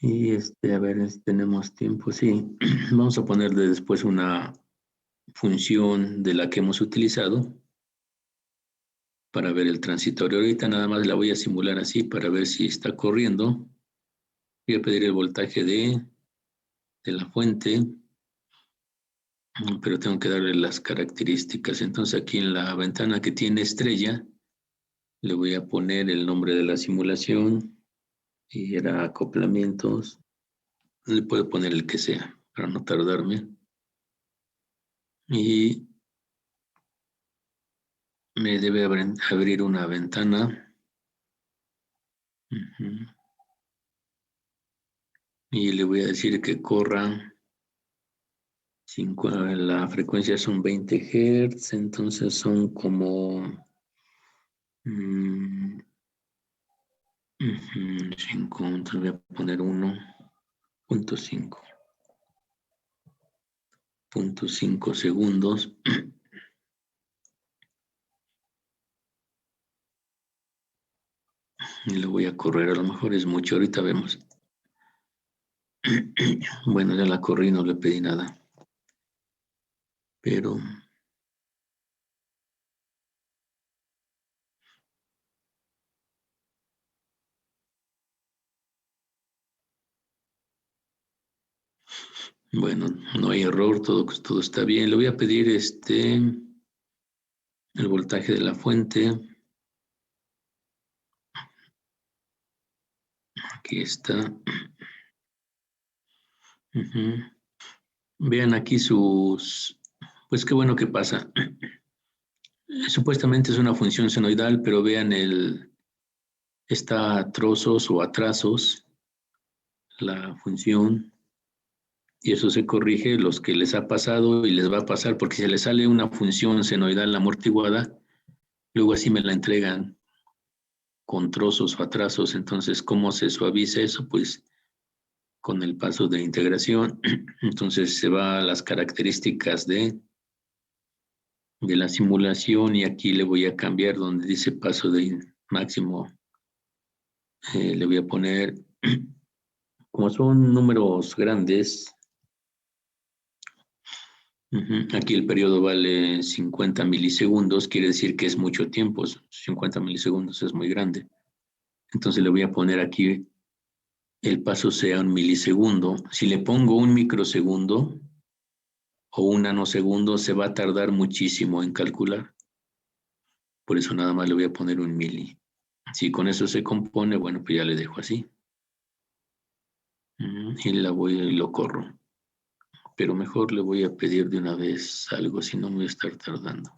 Y a ver, tenemos tiempo, sí. Vamos a ponerle después una función de la que hemos utilizado para ver el transitorio. Ahorita nada más la voy a simular así para ver si está corriendo. Voy a pedir el voltaje de la fuente, pero tengo que darle las características. Entonces aquí en la ventana que tiene estrella, le voy a poner el nombre de la simulación y era acoplamientos. Le puedo poner el que sea para no tardarme. Y me debe abrir una ventana. Y le voy a decir que corra. La frecuencia son 20 Hz, entonces son como 5, entonces voy a poner 1.5 segundos. Y lo voy a correr, a lo mejor es mucho, ahorita vemos. Bueno, ya la corrí, no le pedí nada. Pero bueno, no hay error, todo está bien. Le voy a pedir el voltaje de la fuente. Aquí está. Vean aquí pues qué bueno que pasa. Supuestamente es una función senoidal, pero vean está a trozos o atrasos la función. Y eso se corrige, los que les ha pasado y les va a pasar, porque si les sale una función senoidal amortiguada, luego así me la entregan con trozos o atrasos. Entonces, ¿cómo se suaviza eso? Pues con el paso de integración. Entonces se va a las características de la simulación y aquí le voy a cambiar donde dice paso de máximo. Le voy a poner, como son números grandes, aquí el periodo vale 50 milisegundos, quiere decir que es mucho tiempo, 50 milisegundos es muy grande. Entonces le voy a poner aquí el paso sea 1 milisegundo. Si le pongo 1 microsegundo o 1 nanosegundo, se va a tardar muchísimo en calcular. Por eso nada más le voy a poner 1 mili. Si con eso se compone, bueno, pues ya le dejo así. Y lo corro. Pero mejor le voy a pedir de una vez algo, si no me voy a estar tardando.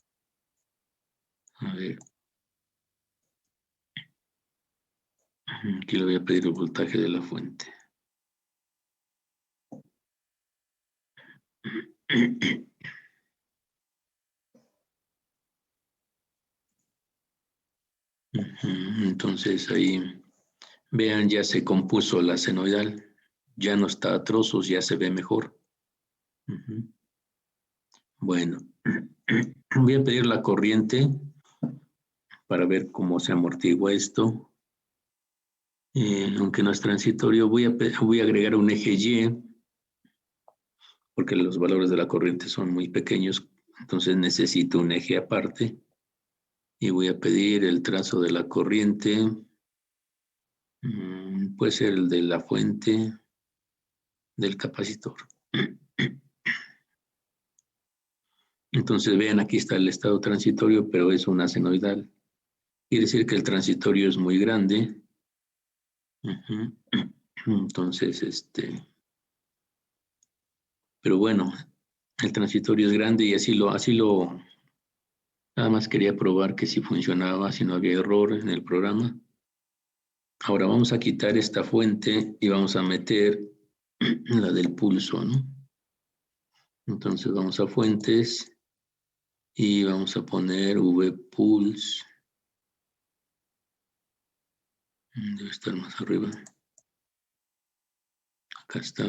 A ver. Aquí le voy a pedir el voltaje de la fuente. Entonces ahí, vean, ya se compuso la senoidal. Ya no está a trozos, ya se ve mejor. Bueno, voy a pedir la corriente para ver cómo se amortigua esto. Aunque no es transitorio, voy a agregar un eje Y, porque los valores de la corriente son muy pequeños, entonces necesito un eje aparte. Y voy a pedir el trazo de la corriente. Puede ser el de la fuente del capacitor. Entonces vean, aquí está el estado transitorio, pero es una senoidal. Quiere decir que el transitorio es muy grande. Entonces, pero bueno, el transitorio es grande y nada más quería probar que si funcionaba, si no había error en el programa. Ahora vamos a quitar esta fuente y vamos a meter la del pulso, ¿no? Entonces vamos a fuentes y vamos a poner vpulse. Debe estar más arriba. Acá está.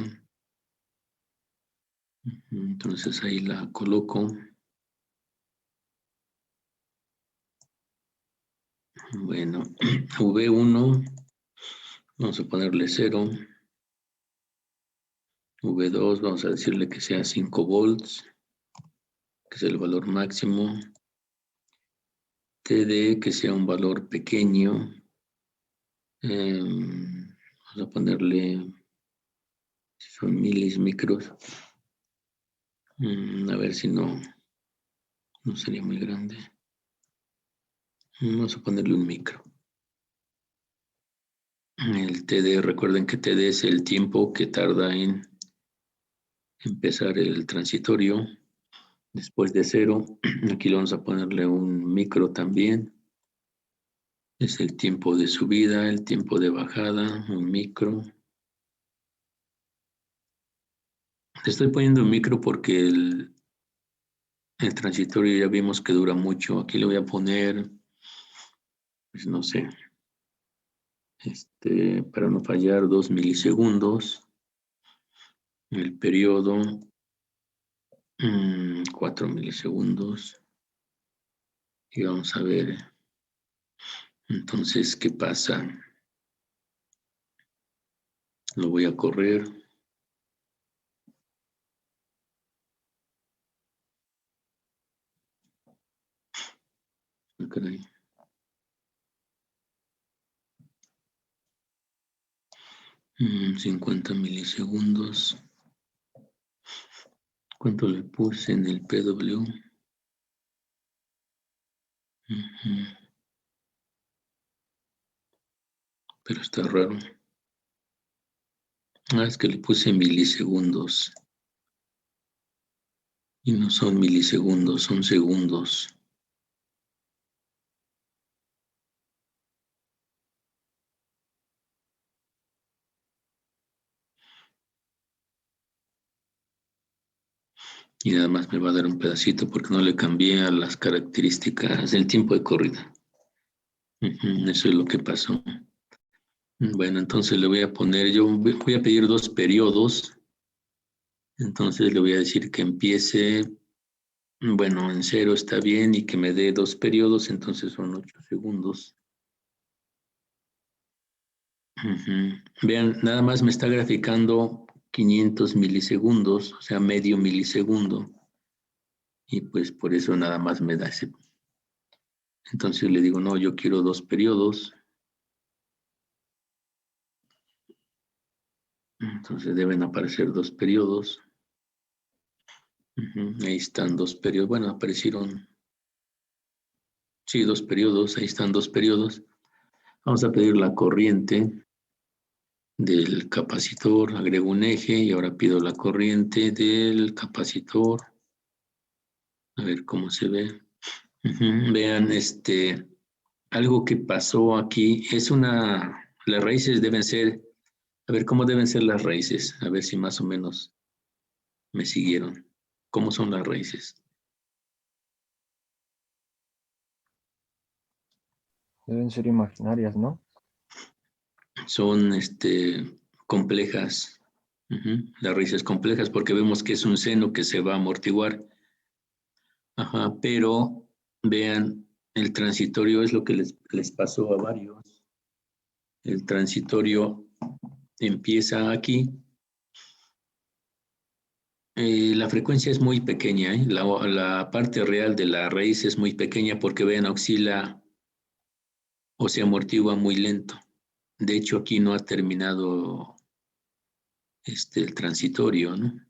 Entonces ahí la coloco. Bueno, V1, vamos a ponerle 0. V2, vamos a decirle que sea 5 volts, que es el valor máximo. TD, que sea un valor pequeño. Vamos a ponerle, son milis, micros. A ver si no sería muy grande. Vamos a ponerle un micro. El TD, recuerden que TD es el tiempo que tarda en empezar el transitorio. Después de 0, aquí le vamos a ponerle un micro también. Es el tiempo de subida, el tiempo de bajada, un micro. Le estoy poniendo un micro porque el transitorio ya vimos que dura mucho. Aquí le voy a poner, pues no sé, para no fallar, 2 milisegundos. El periodo, 4 milisegundos. Y vamos a ver, entonces, ¿qué pasa? Lo voy a correr. Ah, caray. 50 milisegundos. ¿Cuánto le puse en el PW? Pero está raro. Es que le puse milisegundos. Y no son milisegundos, son segundos. Y nada más me va a dar un pedacito porque no le cambié a las características del tiempo de corrida. Eso es lo que pasó. Bueno, entonces le voy a poner, yo voy a pedir 2 periodos. Entonces le voy a decir que empiece, bueno, en 0 está bien y que me dé 2 periodos, entonces son 8 segundos. Vean, nada más me está graficando 500 milisegundos, o sea, medio milisegundo. Y pues por eso nada más me da ese. Entonces le digo, no, yo quiero 2 periodos. Entonces deben aparecer 2 periodos. Ahí están 2 periodos. Bueno, aparecieron, sí, 2 periodos. Ahí están 2 periodos. Vamos a pedir la corriente del capacitor. Agrego un eje y ahora pido la corriente del capacitor. A ver cómo se ve. Vean, algo que pasó aquí es las raíces deben ser, a ver cómo deben ser las raíces, a ver si más o menos me siguieron. ¿Cómo son las raíces? Deben ser imaginarias, ¿no? Son complejas. Las raíces complejas porque vemos que es un seno que se va a amortiguar. Pero vean, el transitorio es lo que les pasó a varios. El transitorio empieza aquí. La frecuencia es muy pequeña, ¿eh? La parte real de la raíz es muy pequeña porque vean, oscila o se amortigua muy lento. De hecho, aquí no ha terminado el transitorio, ¿no?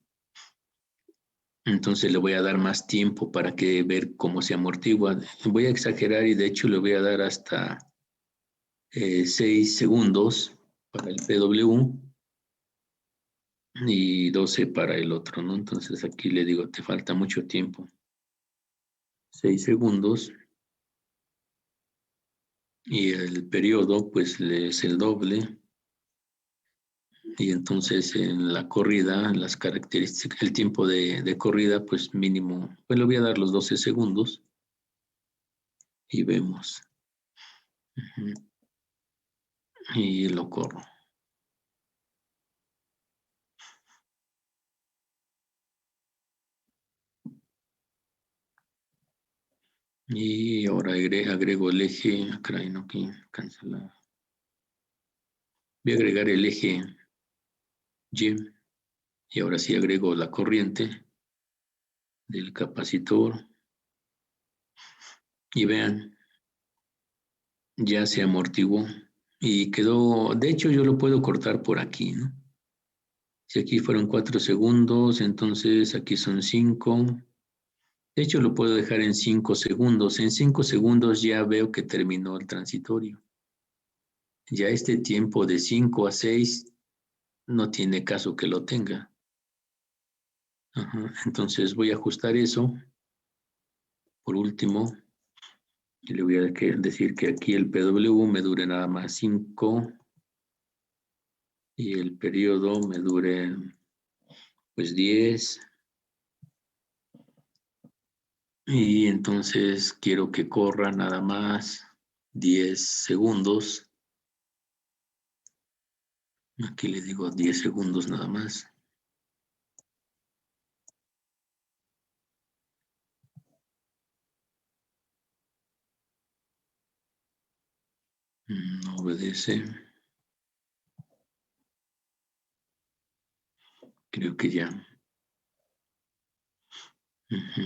Entonces le voy a dar más tiempo para que ver cómo se amortigua. Voy a exagerar y de hecho le voy a dar hasta 6 segundos para el PW y 12 para el otro, ¿no? Entonces aquí le digo, te falta mucho tiempo. 6 segundos. Y el periodo, pues, es el doble. Y entonces en la corrida, las características, el tiempo de corrida, pues mínimo, pues le voy a dar los 12 segundos y vemos. Ujú. Y lo corro. Y ahora agrego el eje, caray, no, aquí, cancelar. Voy a agregar el eje Y. Y ahora sí agrego la corriente del capacitor. Y vean, ya se amortiguó y quedó, de hecho yo lo puedo cortar por aquí, ¿no? Si aquí fueron 4 segundos, entonces aquí son 5. De hecho lo puedo dejar en 5 segundos. En 5 segundos ya veo que terminó el transitorio. Ya este tiempo de 5 a 6 no tiene caso que lo tenga. Ajá. Entonces voy a ajustar eso. Por último, y le voy a decir que aquí el PW me dure nada más 5 y el periodo me dure pues 10. Y entonces quiero que corra nada más 10 segundos. Aquí le digo 10 segundos nada más. No obedece. Creo que ya. Ujú.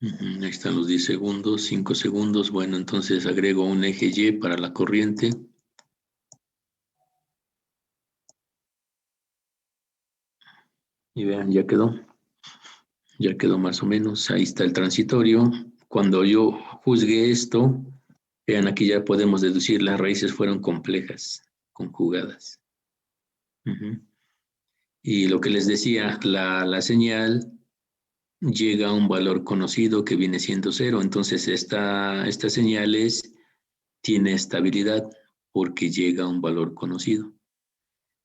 Ahí están los 10 segundos, 5 segundos. Bueno, entonces agrego un eje Y para la corriente. Y vean, ya quedó. Ya quedó más o menos. Ahí está el transitorio. Cuando yo juzgue esto, vean, aquí ya podemos deducir las raíces fueron complejas, conjugadas. Ujú. Y lo que les decía, la señal llega a un valor conocido que viene siendo 0. Entonces, esta señal tiene estabilidad porque llega a un valor conocido.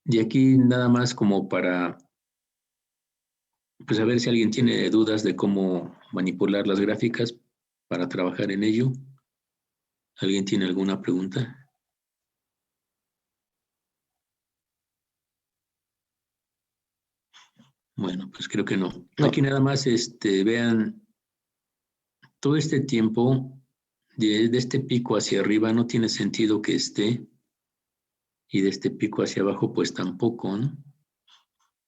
Y aquí nada más como para, pues a ver si alguien tiene dudas de cómo manipular las gráficas para trabajar en ello. ¿Alguien tiene alguna pregunta? Bueno, pues creo que no. No. Aquí nada más vean todo este tiempo de este pico hacia arriba no tiene sentido que esté y de este pico hacia abajo pues tampoco, ¿no?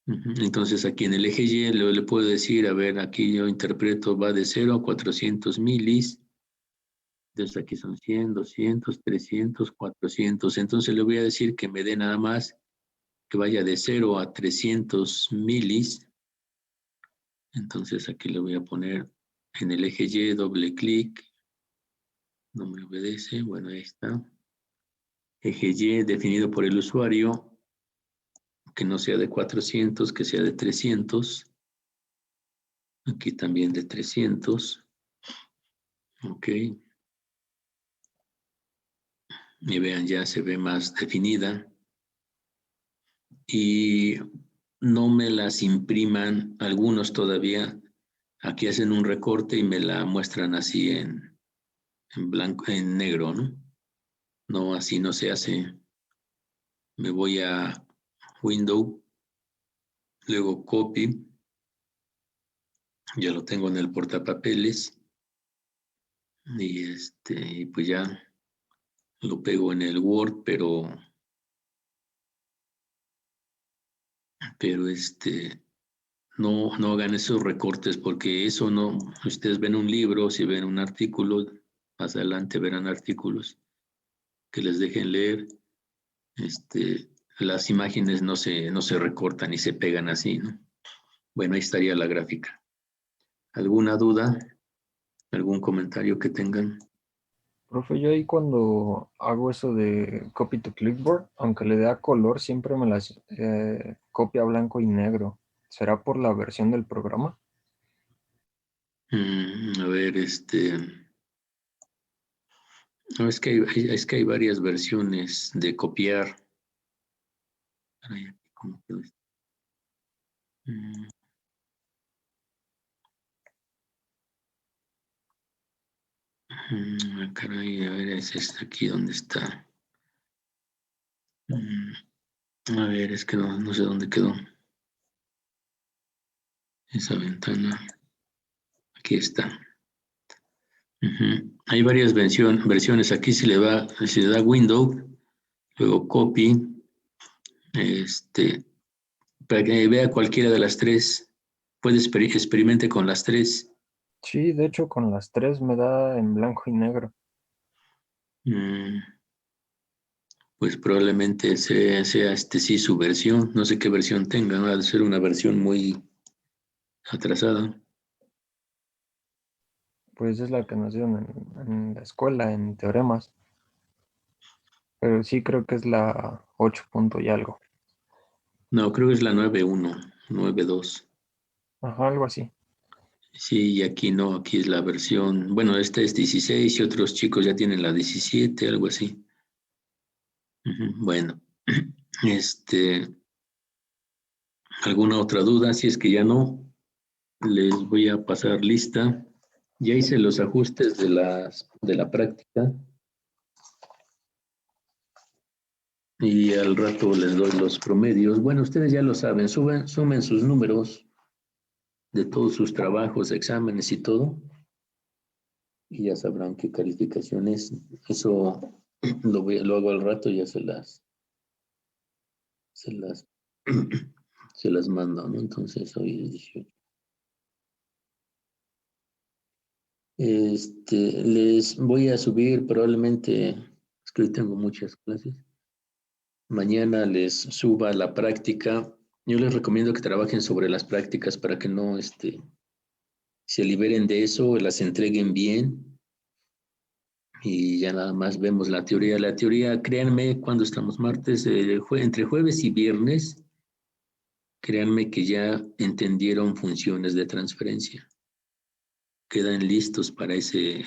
Entonces aquí en el eje Y le puedo decir, a ver, aquí yo interpreto va de 0 a 400 milis, desde aquí son 100, 200, 300, 400, entonces le voy a decir que me dé nada más que vaya de 0 a 300 milis, entonces aquí le voy a poner en el eje Y, doble clic, no me obedece, bueno, ahí está. Eje Y definido por el usuario, que no sea de 400, que sea de 300. Aquí también de 300. Ok. Y vean, ya se ve más definida. Y no me las impriman algunos todavía. Aquí hacen un recorte y me la muestran así en blanco, en negro, ¿no? No, así no se hace. Me voy a Window, luego Copy. Ya lo tengo en el portapapeles. Y pues ya lo pego en el Word, pero no hagan esos recortes porque eso no, ustedes ven un libro, si ven un artículo, más adelante verán artículos que les dejen leer, las imágenes no se recortan y se pegan así, ¿no? Bueno, ahí estaría la gráfica. ¿Alguna duda? ¿Algún comentario que tengan? Profe, yo ahí cuando hago eso de copy to clipboard, aunque le dé a color, siempre me las copia blanco y negro. ¿Será por la versión del programa? A ver, No, es que hay varias versiones de copiar. Caray, ¿cómo quedó esto? Caray, a ver, es esta aquí donde está. A ver, es que no sé dónde quedó esa ventana. Aquí está. Hay varias versiones. Aquí se le da Window, luego Copy, para que vea cualquiera de las tres. Puede experimente con las tres. Sí, de hecho con las 3 me da en blanco y negro. Mm, Pues probablemente sea sí su versión. No sé qué versión tenga, ¿no? Ha de ser una versión muy atrasada. Pues es la que nos dieron en la escuela, en teoremas. Pero sí creo que es la 8 punto y algo. No, creo que es la 9.1, 9.2. Ajá, algo así. Sí, y aquí no, aquí es la versión, bueno, esta es 16 y otros chicos ya tienen la 17, algo así. Bueno, ¿alguna otra duda? Si es que ya no, les voy a pasar lista. Ya hice los ajustes de la práctica y al rato les doy los promedios. Bueno, ustedes ya lo saben, sumen sus números de todos sus trabajos, exámenes y todo, y ya sabrán qué calificación es. Eso lo hago al rato y ya se las se las mando, ¿no? Entonces hoy es 18. Les voy a subir probablemente, es que hoy tengo muchas clases. Mañana les suba la práctica. Yo les recomiendo que trabajen sobre las prácticas para que no se liberen de eso, las entreguen bien y ya nada más vemos la teoría. La teoría, créanme, cuando estamos martes, entre jueves y viernes, créanme que ya entendieron funciones de transferencia. Quedan listos para ese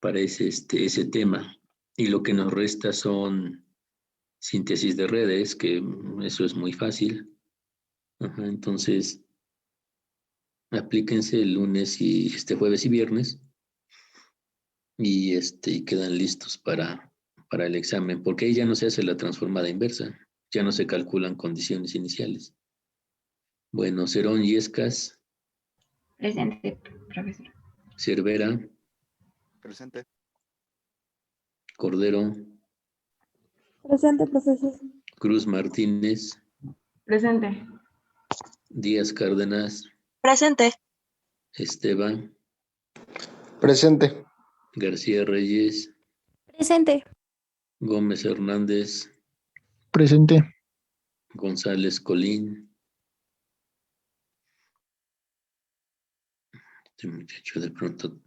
ese tema. Y lo que nos resta son síntesis de redes, que eso es muy fácil. Entonces, aplíquense el lunes y jueves y viernes y quedan listos para el examen, porque ahí ya no se hace la transformada inversa, ya no se calculan condiciones iniciales. Bueno, Cerón Yescas, Presente, profesor. Cervera, Presente. Cordero, Presente, profesor. Cruz Martínez, Presente. Díaz Cárdenas, Presente. Esteban, Presente. García Reyes, Presente. Gómez Hernández, Presente. González Colín, este muchacho de pronto,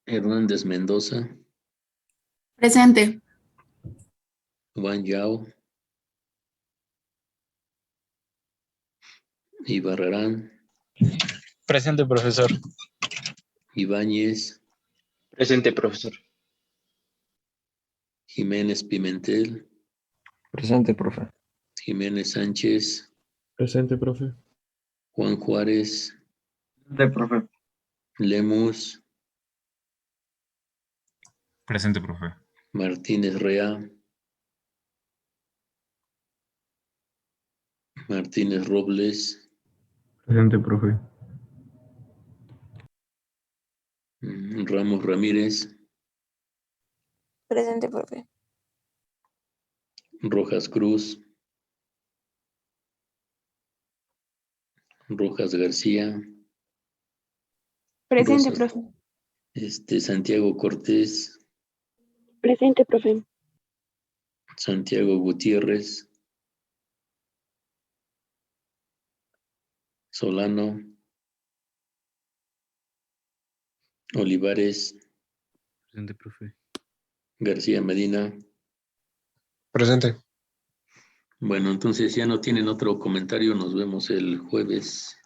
Hernández Mendoza, Presente. Juan Yao, Ibarrarán, Presente, profesor. Ibáñez, Presente, profesor. Jiménez Pimentel, Presente, profe. Jiménez Sánchez, Presente, profe. Juan Juárez, Presente, profe. Lemus, Presente, profe. Martínez Rea, Martínez Robles, Presente, profe. Ramos Ramírez, Presente, profe. Rojas Cruz, Rojas García, Presente, Rosas, profe. Santiago Cortés, Presente, profe. Santiago Gutiérrez, Solano, Olivares, Presente, profe. García Medina. Presente. Bueno, entonces ya no tienen otro comentario, nos vemos el jueves.